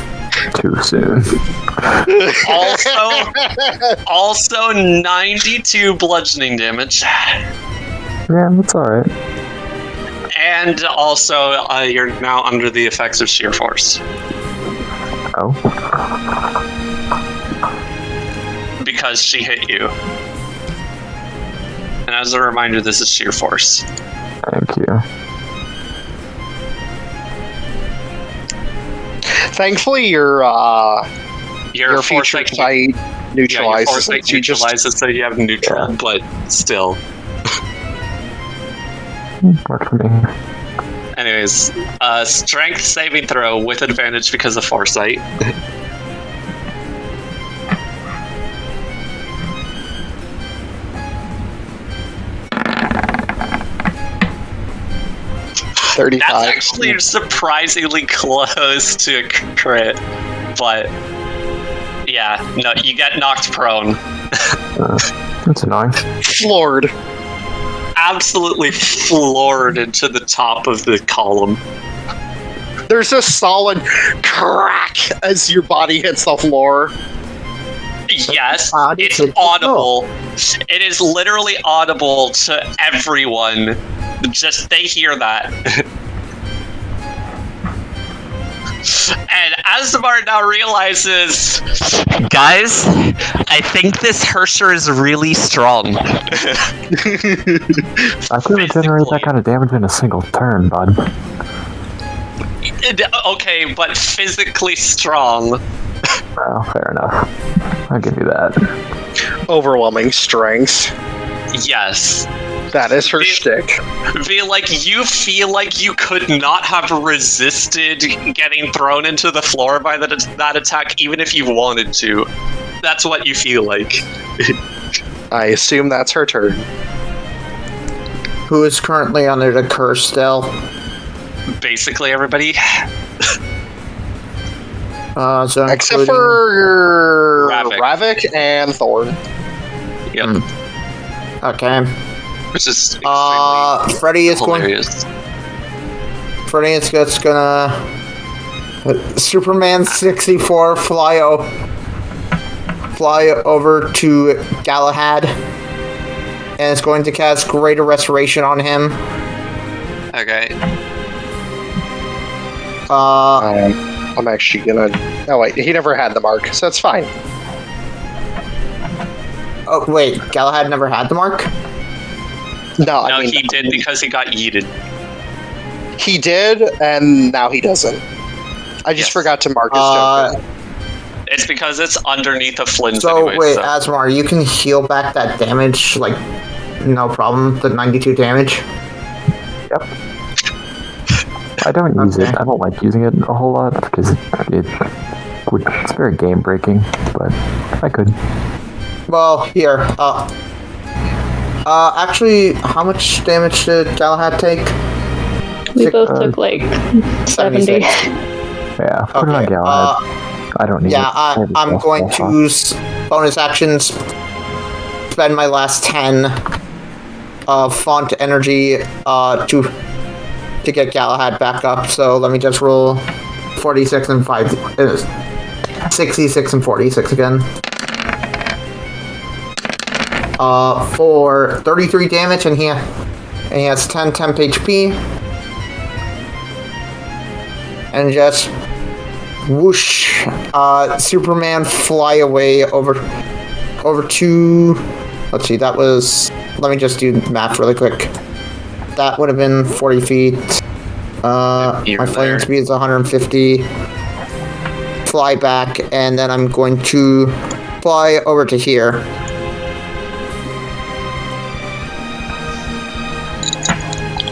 Also 92 bludgeoning damage. Yeah, that's alright. And also, you're now under the effects of sheer force. Oh. Because she hit you. And as a reminder, this is sheer force. Thank you. Thankfully, your foresight future sight neutralizes. your foresight neutralizes, so you have neutral, but still. Worked for me. Anyways, strength saving throw with advantage because of foresight. $35. That's actually surprisingly close to a crit, but yeah, no, you get knocked prone. That's annoying. Floored. Absolutely floored into the top of the column. There's a solid crack as your body hits the floor. Yes, it's audible. It is literally audible to everyone. Just they hear that. And Asemar now realizes, guys, I think this Herrscher is really strong. I could regenerate that kind of damage in a single turn, bud. Okay, but physically strong. Well, fair enough. I'll give you that. Overwhelming strength. Yes. That is her shtick. You feel like you could not have resisted getting thrown into the floor by that attack, even if you wanted to. That's what you feel like. I assume that's her turn. Who is currently under the curse still? Basically, everybody. So except for Ravak and Thorn. Yep. Okay. Which is Freddy is hilarious. Freddy is just gonna Superman 64 fly over to Galahad, and it's going to cast Greater Restoration on him. Okay. I'm actually gonna. Oh wait, he never had the mark, so that's fine. Oh wait, Galahad never had the mark? No, I mean, he did because he got yeeted. He did, and now he doesn't. I just forgot to mark his token. It's because it's underneath of Flynn's So anyway, wait, Asemar, you can heal back that damage, like, no problem, the 92 damage? Yep. I don't use it. I don't like using it a whole lot, because it's very game-breaking, but I could. Well, here, actually, how much damage did Galahad take? We both took like 70. Yeah, put it on Galahad. I don't need it. Yeah, I'm going to use bonus actions, spend my last 10 font energy to get Galahad back up. So let me just roll 46 and 5, 66 and 46 again. For 33 damage, and he has 10 temp HP. And just whoosh, Superman fly away over to, let's see, that was, let me just do math really quick. That would have been 40 feet. My flying speed is 150. Fly back, and then I'm going to fly over to here.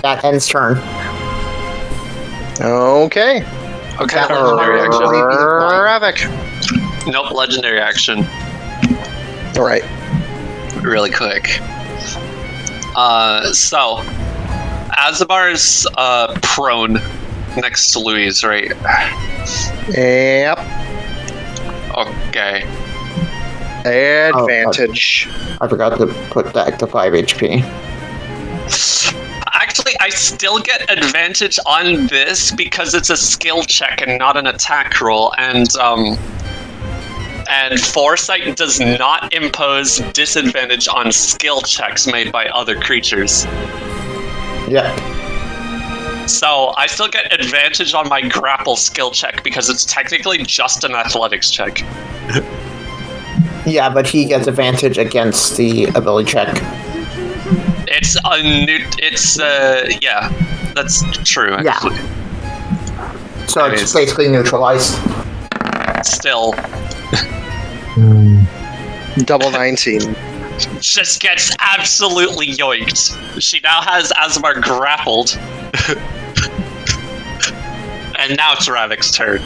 That ends turn. Okay. Legendary action. Ravak. Nope, legendary action. Alright. Really quick. So, Asemar's prone next to Louise, right? Yep. Okay. Advantage. I forgot to put that to 5 HP. Actually, I still get advantage on this because it's a skill check and not an attack roll, and Foresight does not impose disadvantage on skill checks made by other creatures. Yeah. So I still get advantage on my grapple skill check because it's technically just an athletics check. Yeah, but he gets advantage against the ability check. It's a new. It's yeah, that's true. Actually. Yeah. So it's basically neutralized. Still, Double 19. just gets absolutely yoinked. She now has Asemar grappled. And now it's Ravak's turn.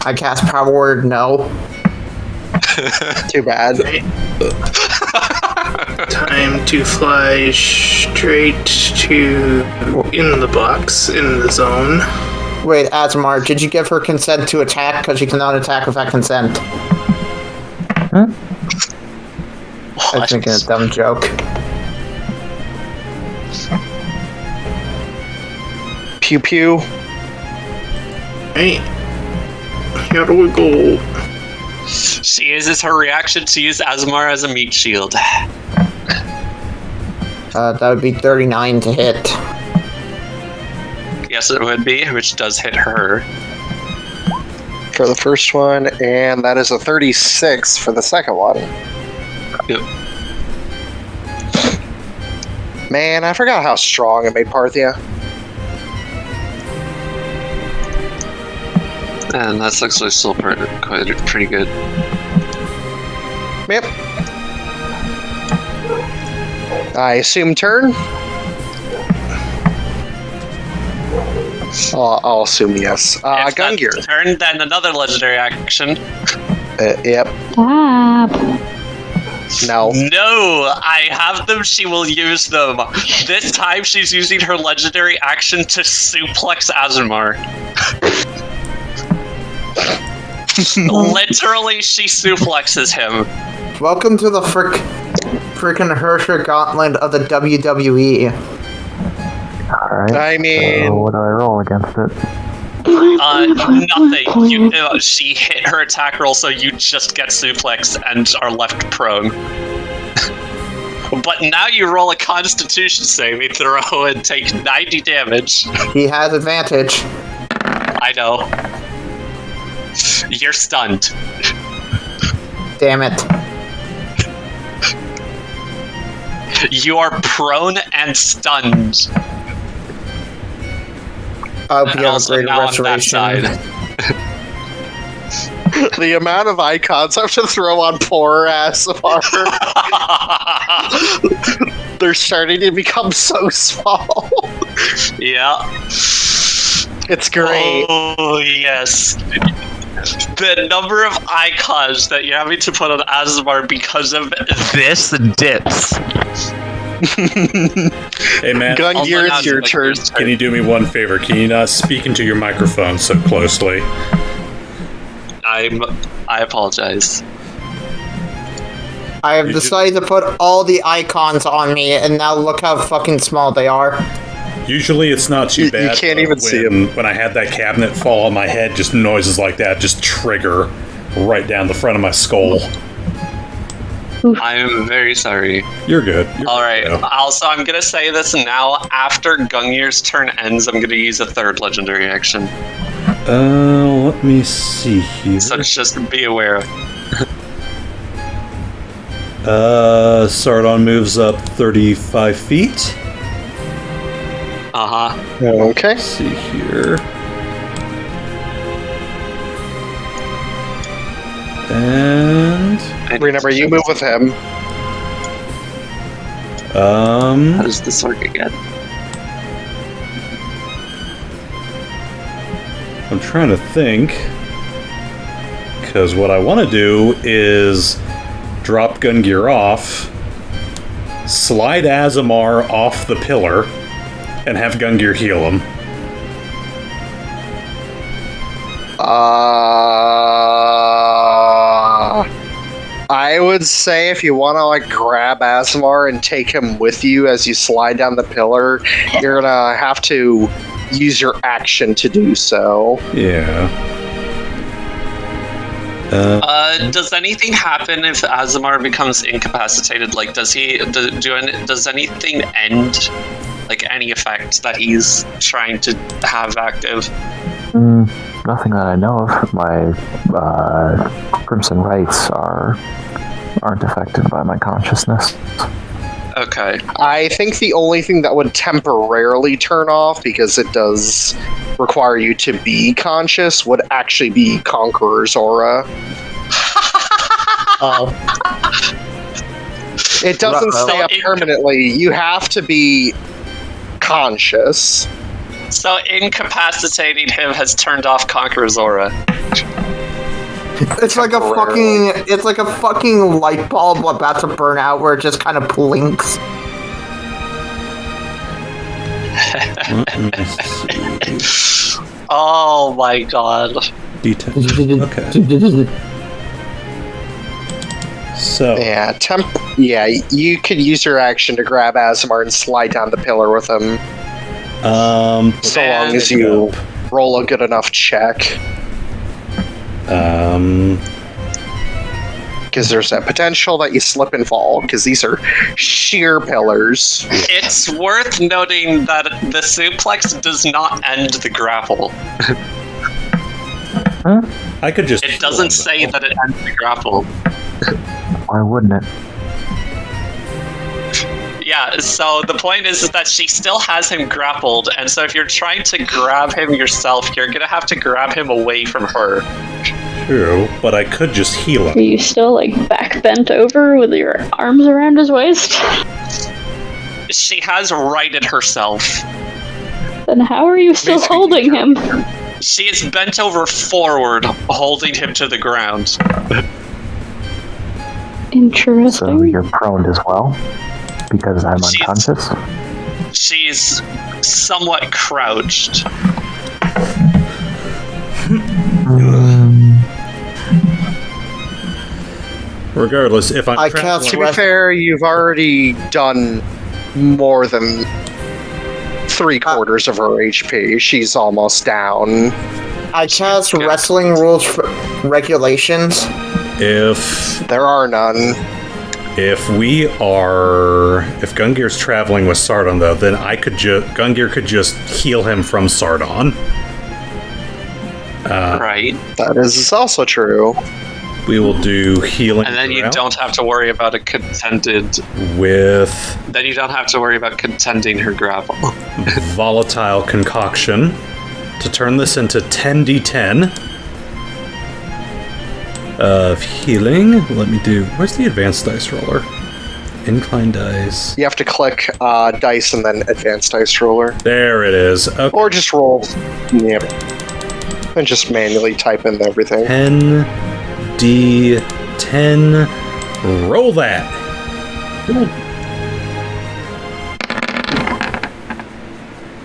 I cast Power Word, no. Too bad. Time to fly straight to in the box, in the zone. Wait, Asemar, did you give her consent to attack? Because you cannot attack without consent. Huh? I was thinking a dumb joke. Pew pew. Hey, here we go. She uses her reaction to use Asemar as a meat shield. That would be 39 to hit. Yes, it would be, which does hit her. For the first one, and that is a 36 for the second one. Yep. Man, I forgot how strong it made Parthia. And that's actually still pretty good. Yep. I assume turn? I'll assume yes. If Gungir. that's turn, then another legendary action. Yep. Stop. No. No, I have them. She will use them. This time, she's using her legendary action to suplex Asemar. Literally, she suplexes him. Welcome to the frickin' Herrscher gauntlet of the WWE. Alright. I mean... So what do I roll against it? Nothing. She hit her attack roll, so you just get suplexed and are left prone. But now you roll a Constitution saving throw and take 90 damage. He has advantage. I know. You're stunned. Damn it. You are prone and stunned. I hope And you have a also great now on that restoration. side. The amount of icons I have to throw on poor Asemar. They're starting to become so small. Yeah. It's great. Oh, yes. The number of icons that you're having to put on Asemar because of this dips. Hey, Matt, Gungir, it's your turn. can you do me one favor? Can you not speak into your microphone so closely? I apologize. I have decided to put all the icons on me, and now look how fucking small they are. Usually it's not too bad. You can't but even see them. When I had that cabinet fall on my head, just noises like that just trigger right down the front of my skull. I'm very sorry. You're good. Alright, also I'm gonna say this now. After Gungir's turn ends, I'm gonna use a third legendary action. Let me see here. So just be aware. Sardon moves up 35 feet. Uh-huh. Okay. Let's see here. And... Remember, you move with him. How does this work again? I'm trying to think. Because what I want to do is drop Gungir off, slide Asemar off the pillar, and have Gungir heal him. I would say if you want to like grab Asemar and take him with you as you slide down the pillar, you're gonna have to use your action to do so. Yeah. Does anything happen if Asemar becomes incapacitated? Like, does anything end Like any effect that he's trying to have active? Nothing that I know of. My Crimson Rights aren't affected by my consciousness. Okay. I think the only thing that would temporarily turn off, because it does require you to be conscious, would actually be Conqueror's Aura. It doesn't stay up permanently. You have to be conscious. So incapacitating him has turned off Conqueror's Aura. It's like a fucking light bulb about to burn out where it just kind of blinks. Oh my god. D10. Okay. So Yeah, you could use your action to grab Asemar and slide down the pillar with him. So long as you roll a good enough check. Because there's that potential that you slip and fall, because these are sheer pillars. It's worth noting that the suplex does not end the grapple. I could just. It doesn't say that it ends the grapple. Why wouldn't it? Yeah, so the point is that she still has him grappled, and so if you're trying to grab him yourself, you're gonna have to grab him away from her. True, but I could just heal Are him. you still, like, back bent over with your arms around his waist? She has righted herself. Then how are you still holding him? She is bent over forward, holding him to the ground. Interesting. So you're prone as well? Because I'm unconscious? She's somewhat crouched. Regardless, if I'm trapped, To be fair, you've already done more than 3/4 of her HP. She's almost down. I cast wrestling rules regulations. if There are none. if Gungir's traveling with Sardon, though, then Gungir could just heal him from Sardon. Right. That is also true. We will do healing. And then you throughout don't have to worry about a contended. with Then you don't have to worry about contending her grapple. volatile concoction to turn this into 10d10 of healing. Let me do. Where's the advanced dice roller? Incline dice. You have to click dice and then advanced dice roller. There it is. Okay. Or just roll. Yep. And just manually type in everything. 10d10. Roll that.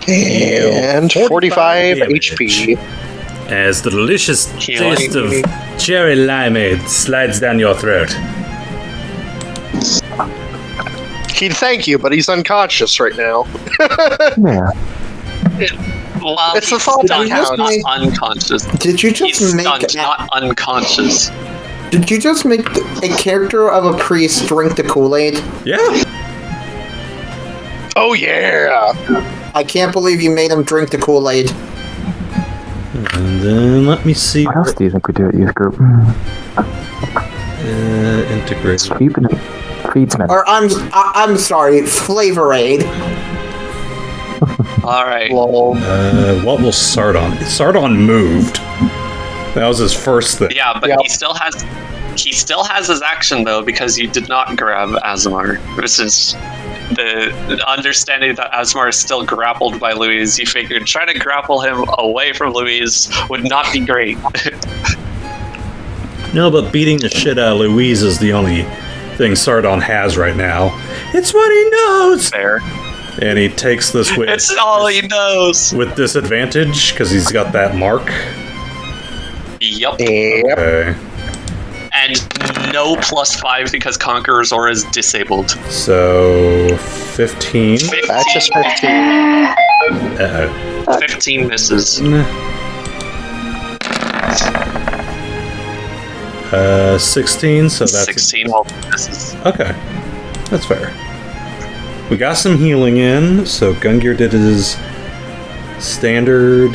And 45 HP. As the delicious Healing. taste of cherry limeade slides down your throat. He'd thank you, but he's unconscious right now. Yeah. Well, It's the he's thought that stunned, counts. not unconscious. Did you just He's make stunned, not unconscious. Did you just make a character of a priest drink the Kool-Aid? Yeah. Oh yeah! I can't believe you made him drink the Kool-Aid. And then let me see. What else do you think we do at youth group? Integrate. Feedsman. Or I'm sorry, Flavor Aid. Alright. Lol. What will Sardon? Sardon moved. That was his first thing. Yeah, but Yep. he still has his action though, because you did not grab Asemar. This is the understanding that Asemar is still grappled by Louise. You figured trying to grapple him away from Louise would not be great. No, but beating the shit out of Louise is the only thing Sardon has right now. It's what he knows! Fair. And he takes this with, It's all he knows. with disadvantage, because he's got that mark. Yep. Yep. Okay. And no +5 because Conqueror's Aura is disabled. So, 15. That's just 15. Uh-oh. 15 misses. 16, so that's... 16 misses. Okay. That's fair. We got some healing in, so Gungir did his standard.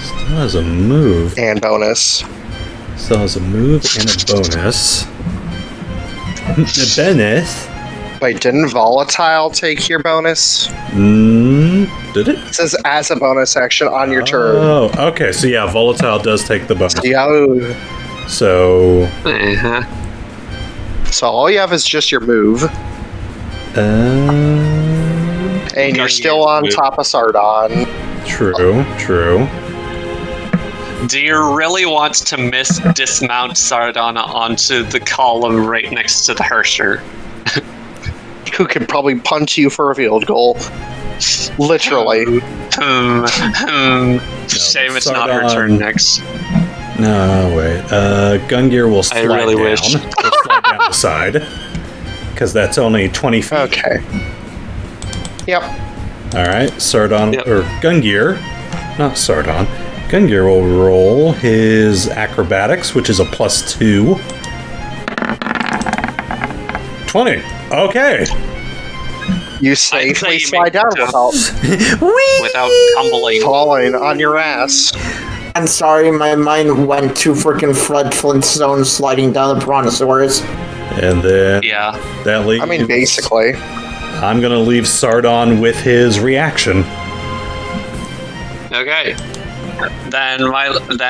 Still has a move. And bonus. Still has a move and a bonus. Benneth. Wait, didn't Volatile take your bonus? Did it? It says as a bonus action on your turn. Oh, okay. So yeah, Volatile does take the bonus. Yo. So. So all you have is just your move. And you're still on top of Sardon. True. Do you really want to dismount Sardana onto the column right next to the Herrscher? Who could probably punch you for a field goal. Literally. Shame it's not her turn next. No, wait. Gungir will slide really down. wish. He'll slide down the side. Because that's only 20 feet. Okay. Yep. Alright, Sardon, Yep. or Gungir, not Sardon. Gungir will roll his acrobatics, which is a +2. 20. Okay. You I'd say safely you slide make down it without tumbling. falling on your ass. I'm sorry, my mind went to freaking Fred Flintstone sliding down the Brontosaurus. And then Yeah. that leaves. I mean, basically. I'm gonna leave Sardon with his reaction. Okay. Then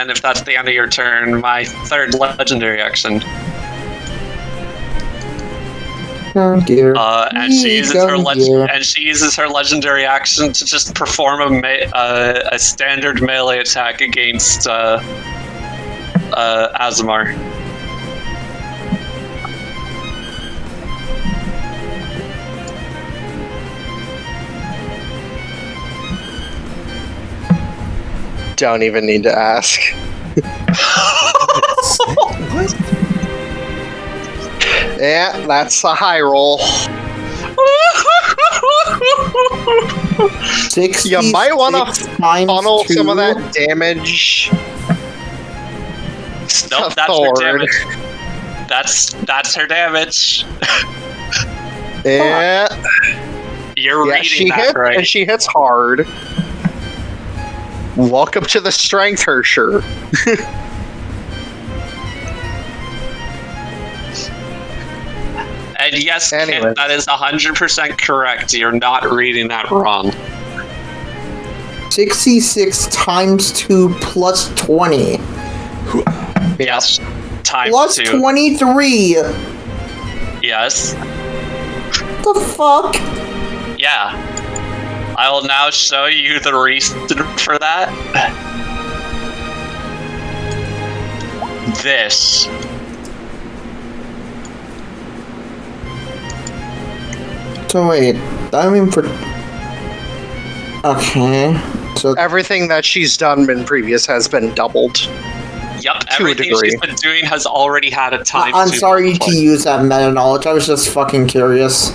if that's the end of your turn, my third legendary action. Oh dear. And she uses her legendary action to just perform a standard melee attack against Asemar. Don't even need to ask. What? Yeah, that's a high roll. 66 You might want to times funnel 2. some of that damage. Nope, that's her damage. That's her damage. Yeah. You're Yeah, reading she that hits, right. and she hits hard. Welcome to the strength, Herrscher. And yes, Kit, Anyways. that is 100% correct. You're not reading that wrong. 66 times 2 plus 20. Yes. Times Plus 2. 23. Yes. The fuck? Yeah. I will now show you the reason for that. This. So wait, I mean for... Okay. So Everything that she's done in previous has been doubled. Yep, To a everything degree. she's been doing has already had a time. I'm sorry to use that meta knowledge. I was just fucking curious.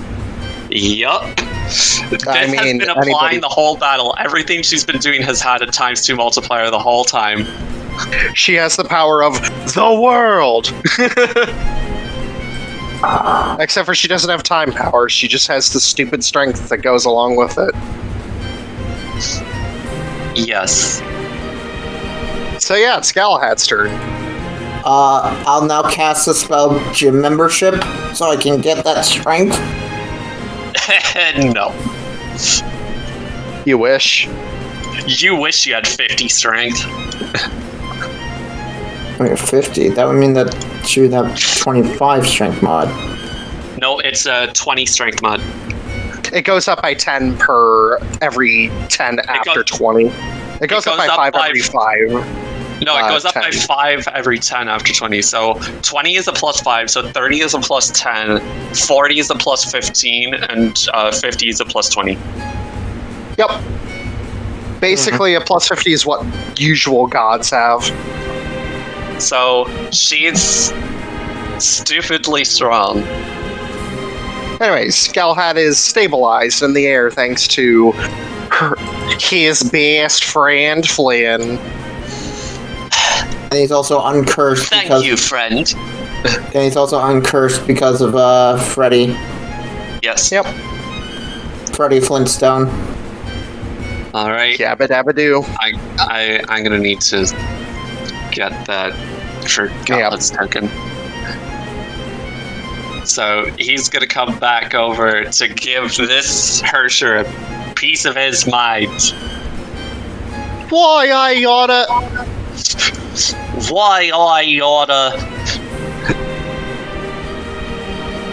Yup. This I mean, has been applying anybody- the whole battle. Everything she's been doing has had a ×2 multiplier the whole time. She has the power of the world! Except for she doesn't have time power, she just has the stupid strength that goes along with it. Yes. So yeah, it's Galahad's turn. I'll now cast the spell Gym Membership so I can get that strength. No. You wish. You wish you had 50 strength. I mean, 50. That would mean that she would have 25 strength mod. No, it's a 20 strength mod. It goes up by 10 per every 10 after 20. It goes up by 5 every 5. No, it goes up 10. by 5 every 10 after 20. So 20 is a +5, so 30 is a +10, 40 is a +15, and 50 is a +20. Yep. Basically, a +50 is what usual gods have. So she's stupidly strong. Anyways, Galahad is stabilized in the air thanks to his best friend, Flynn. And he's also uncursed Thank because you, friend. and he's also uncursed because of Freddy. Yes. Yep. Freddie Flintstone. All right. Yabba dabba doo. I'm gonna need to get that for Gauntlet's token. So he's gonna come back over to give this Herrscher a piece of his mind. Why I oughta? Why I oughta?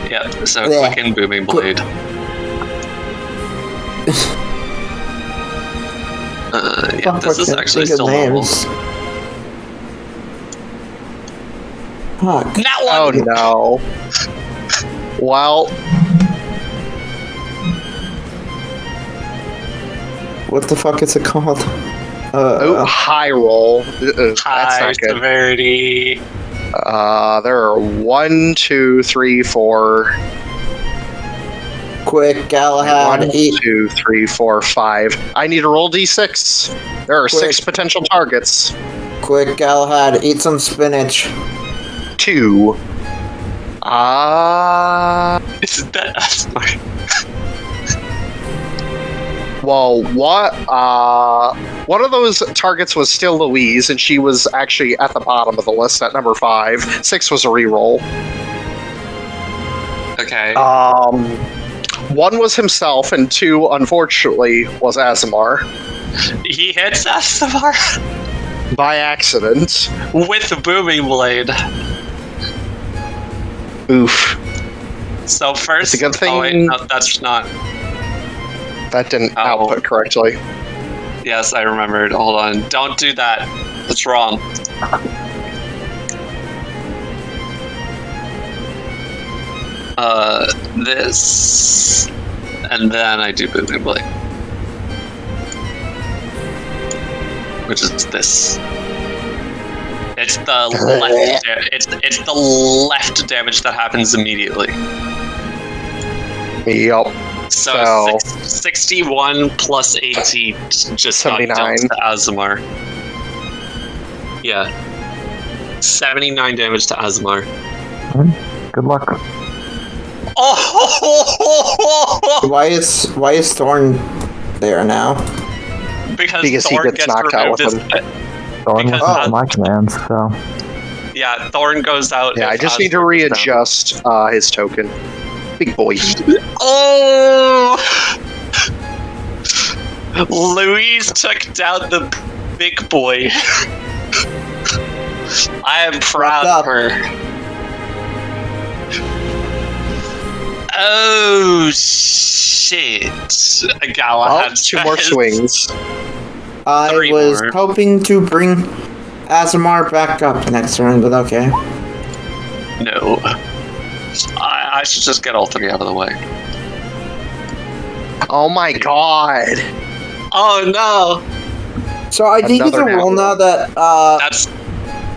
Yep. So quicken booming blade. Yeah, this is actually still normal. Fuck. That one! Oh no. Well, What the fuck is it called? high roll. That's High not good. severity. There are 1, 2, 3, 4. Quick, Galahad. 1, 2, 3, 4, 5. I need to roll d6. There are 6 potential targets. Quick, Galahad. Eat some spinach. 2. Isn't that Asemar? Well, what? One of those targets was still Louise, and she was actually at the bottom of the list at number 5. 6 was a reroll. Okay. 1 was himself, and 2, unfortunately, was Asemar. He hits Asemar By accident. with the booming blade. Oof. So first, It's a good thing- Oh wait, no, that's not. That didn't Oh. output correctly. Yes, I remembered. Hold on. Don't do that. That's wrong. This, and then I do booming blade, which is this. It's the left. It's the left damage that happens immediately. Yup. So 61 plus 18 just got 79. dealt to Asemar. Yeah. 79 damage to Asemar. Good luck. Oh! Why is Thorn there now? Because he Thorn gets knocked out removed with his- Thorn Because was that- my commands, so. Yeah, Thorn goes out. Yeah, I if just need to Asemar goes readjust his token. Big boy. down. Oh! Louise took down the big boy. I am proud of her. Oh shit! Galahad. 2 more swings. I 3 was more. hoping to bring Asemar back up next turn, but okay. No. I should just get all 3 out of the way. Oh my god. Oh no! So I think it's a Another rule now that That's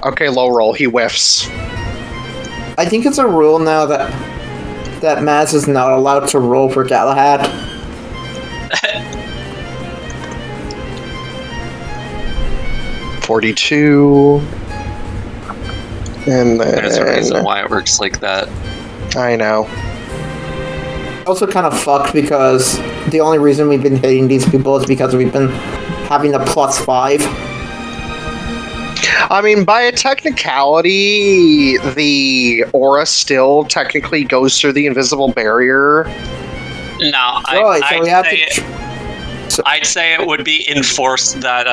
Okay, low roll. He whiffs. I think it's a rule now that Maz is not allowed to roll for Galahad. 42. And there's a reason then... why it works like that. I know. Also kind of fucked because the only reason we've been hitting these people is because we've been having a +5. I mean, by a technicality, the aura still technically goes through the invisible barrier. No, Right, so we have I'd say it would be enforced that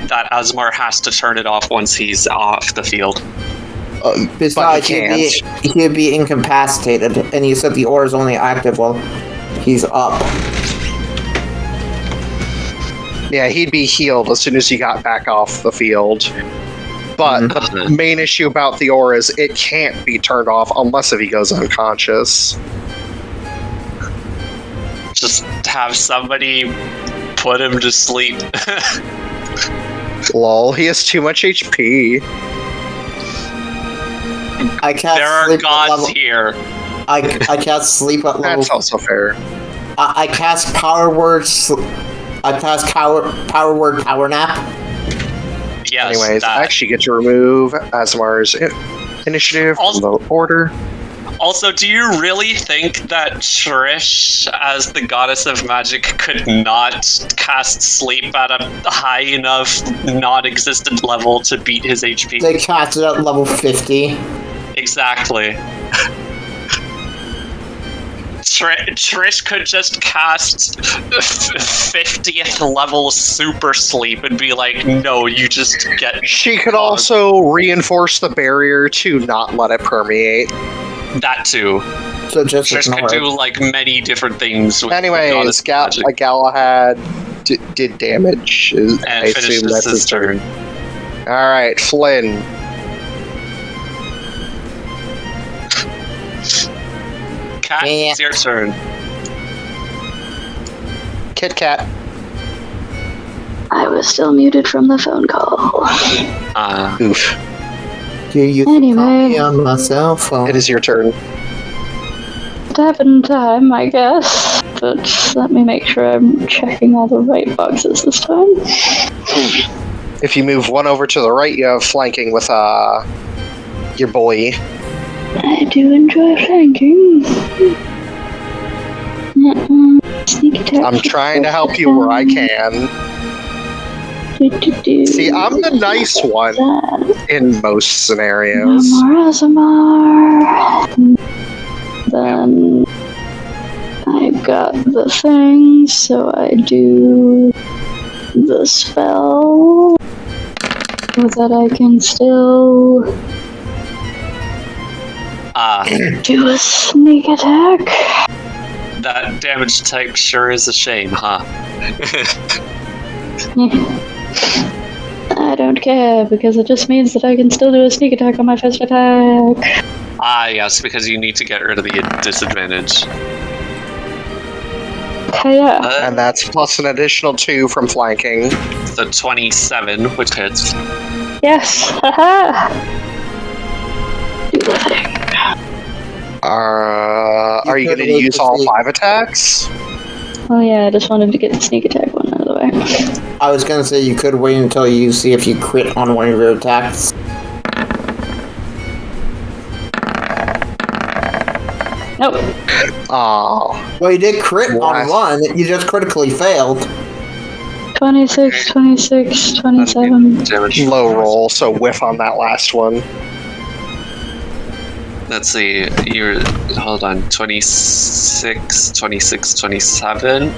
that Asemar has to turn it off once he's off the field. Besides, but he'd be incapacitated, and you said the aura is only active while he's up. Yeah, he'd be healed as soon as he got back off the field. But the main issue about the aura is it can't be turned off unless if he goes unconscious. Just have somebody put him to sleep. Lol, he has too much HP. I can't There are sleep at gods level. here. I can't sleep at level. That's also fair. I cast power word. I cast power word power nap. Yes. Anyways, that. I actually get to remove Asemar's initiative from the order. Also, do you really think that Trish, as the goddess of magic, could not cast sleep at a high enough, non-existent level to beat his HP? They cast it at level 50. Exactly. Trish could just cast 50th level super sleep and be like, no, you just get... She could also reinforce the barrier to not let it permeate. That too. So just Trish ignore could it. do, like, many different things with Anyways, Galahad did damage. and I assume finishes that's his turn. Alright, Flynn. Cat, it's your turn. Kit Kat. I was still muted from the phone call. Oof. You Anyway. call me on my cell phone. It is your turn. It happened in time, I guess. But let me make sure I'm checking all the right boxes this time. If you move one over to the right, you have flanking with your boy. I do enjoy flanking. Sneak attack. I'm trying to help you where I can. See, I'm the nice one in most scenarios. Asemar. Then I got the thing, so I do the spell so that I can still do a sneak attack. That damage type sure is a shame, huh? I don't care, because it just means that I can still do a sneak attack on my first attack. Yes, because you need to get rid of the disadvantage. Okay, yeah. And that's plus an additional 2 from flanking. So 27, which hits. Yes! Haha! Do the thing. Are you going to use all 5 attacks? Oh yeah, I just wanted to get the sneak attack one out of the way. I was gonna say you could wait until you see if you crit on one of your attacks. Nope. Oh. Well, you did crit on one, you just critically failed. 26, 26, 27. Damage. Low roll, so whiff on that last one. Let's see, hold on, 26, 26, 27.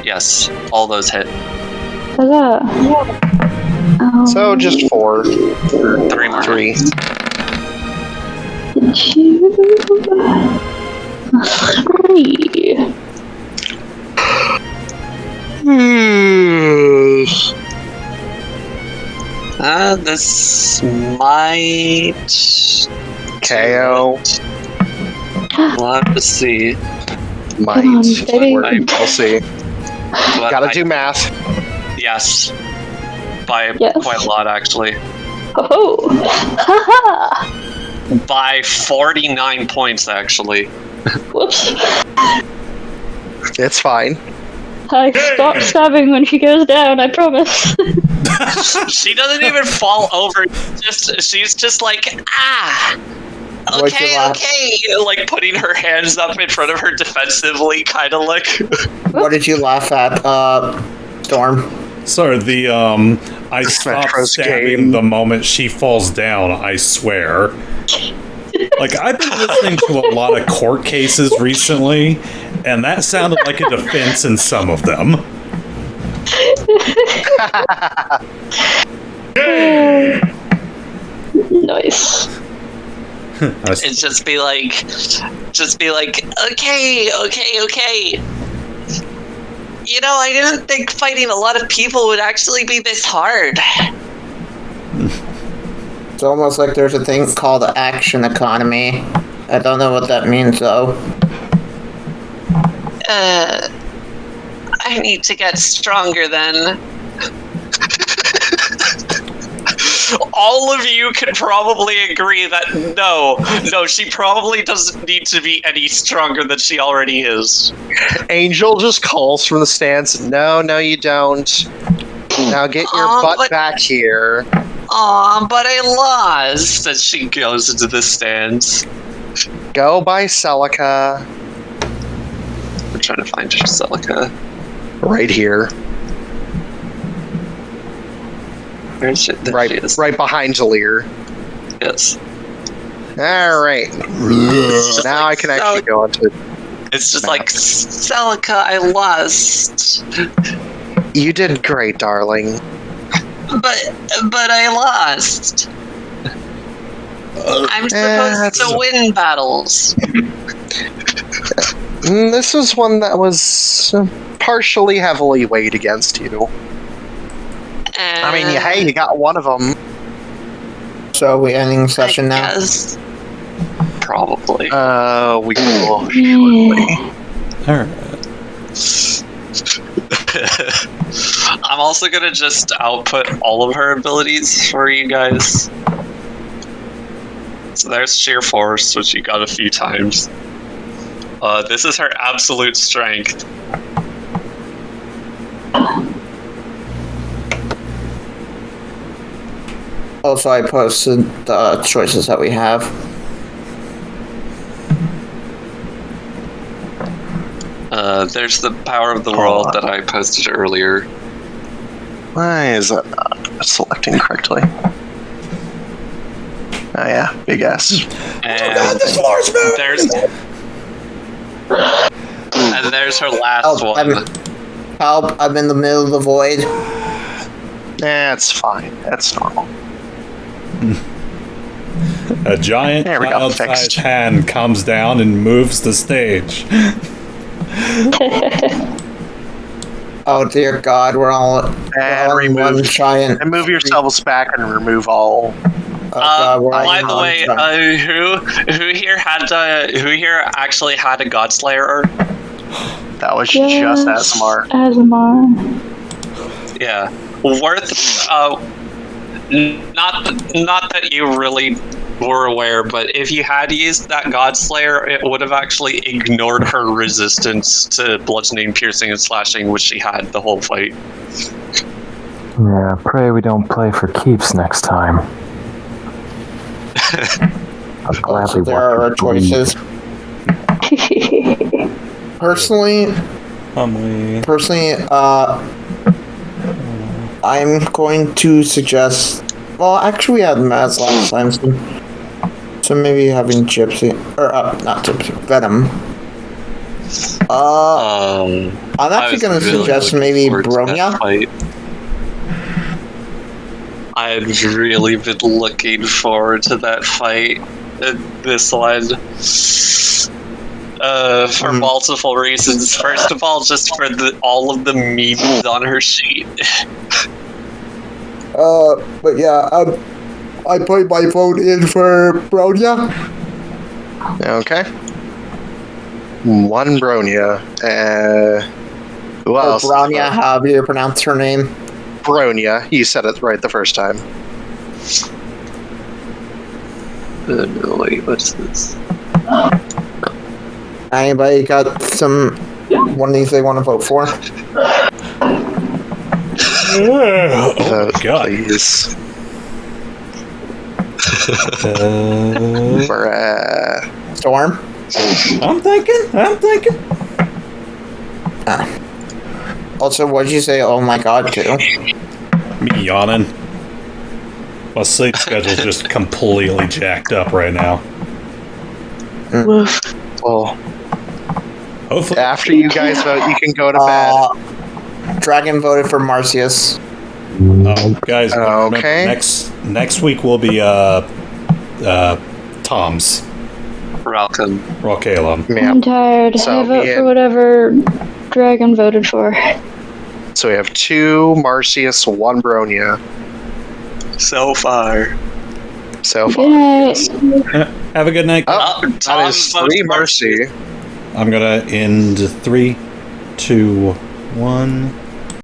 Yes, all those hit. Huzzah. So just 4. 3 more. 3. 3. This might... KO. We'll have to see. Might. Come on, baby. We'll see. But Gotta do math. Yes. By Yes. quite a lot, actually. Oh! Haha! By 49 points, actually. Whoops. It's fine. I stop stabbing when she goes down, I promise. She doesn't even fall over. She's just like, What'd you okay, laugh? okay. Like putting her hands up in front of her defensively, kind of like. What did you laugh at, Storm? Sorry, I stopped Metro's stabbing game. the moment she falls down, I swear. Like, I've been listening to a lot of court cases recently, and that sounded like a defense in some of them. Nice. It's just be like, okay. You know, I didn't think fighting a lot of people would actually be this hard. It's almost like there's a thing called the action economy. I don't know what that means, though. I need to get stronger then. All of you can probably agree that no, she probably doesn't need to be any stronger than she already is. Angel just calls from the stands. No, you don't. Now get your butt back here. Aw, but I lost as she goes into the stands. Go by Celica. We're trying to find Celica. Right here. Where's she? There she is. Right behind Zalir. Yes. Alright. Now I can actually go on to... It's just like, Celica, I lost. You did great, darling. But I lost. I'm supposed to win battles. This was one that was partially heavily weighed against you. I mean, hey, you got one of them. So are we ending session now? Yes. Probably. We will shortly. Alright. I'm also gonna just output all of her abilities for you guys. So there's Sheer Force, which you got a few times. This is her absolute strength. Also, I posted the choices that we have. There's the Power of the World that I posted earlier. Why is it not selecting correctly? Oh yeah, big ass. And this floor's moving! There's her last one. Help, I'm in the middle of the void. That's fine. That's normal. A giant There we go, child-sized fixed. hand comes down and moves the stage. Oh dear God, we're all And in one remove. giant. And move yourselves back and remove all. Oh God, we're all By in the one way, giant- who here actually had a Godslayer? That was just Asemar. Asemar. Yeah, worth. Not that you really were aware, but if you had used that Godslayer, it would have actually ignored her resistance to bludgeoning, piercing, and slashing, which she had the whole fight. Yeah, pray we don't play for keeps next time. I'll So gladly there are our watch you bleed. choices. Personally, I'm going to suggest. Well, actually, we had Maz last time, so maybe having Gipsy or not Gipsy, Venom. I'm actually going to suggest maybe Bronya. I've really been looking forward to that fight. This one. For multiple reasons. First of all, just for all of the memes on her sheet. But yeah, I put my vote in for Bronya. Okay. One Bronya. Who Or else? Bronya, however you pronounce her name. Bronya. You said it right the first time. No, wait, what's this? Anybody got one of these they want to vote for? Oh, Vote, God. please. For, Storm? I'm thinking. Also, what'd you say? Oh my God, too? Me yawning. My sleep schedule's just completely jacked up right now. well, Hopefully, after you guys vote, you can go to bed. Dragon voted for Marcius. guys, remember, Okay. next week will be Tom's Rockalum. Yeah. I'm tired. So, I vote yeah. for whatever Dragon voted for. So we have 2 Marcius, 1 Bronya. So far. So Good far. night. Have a good night. Oh, that Tom is votes 3 Mercy. I'm gonna end 3, 2, 1.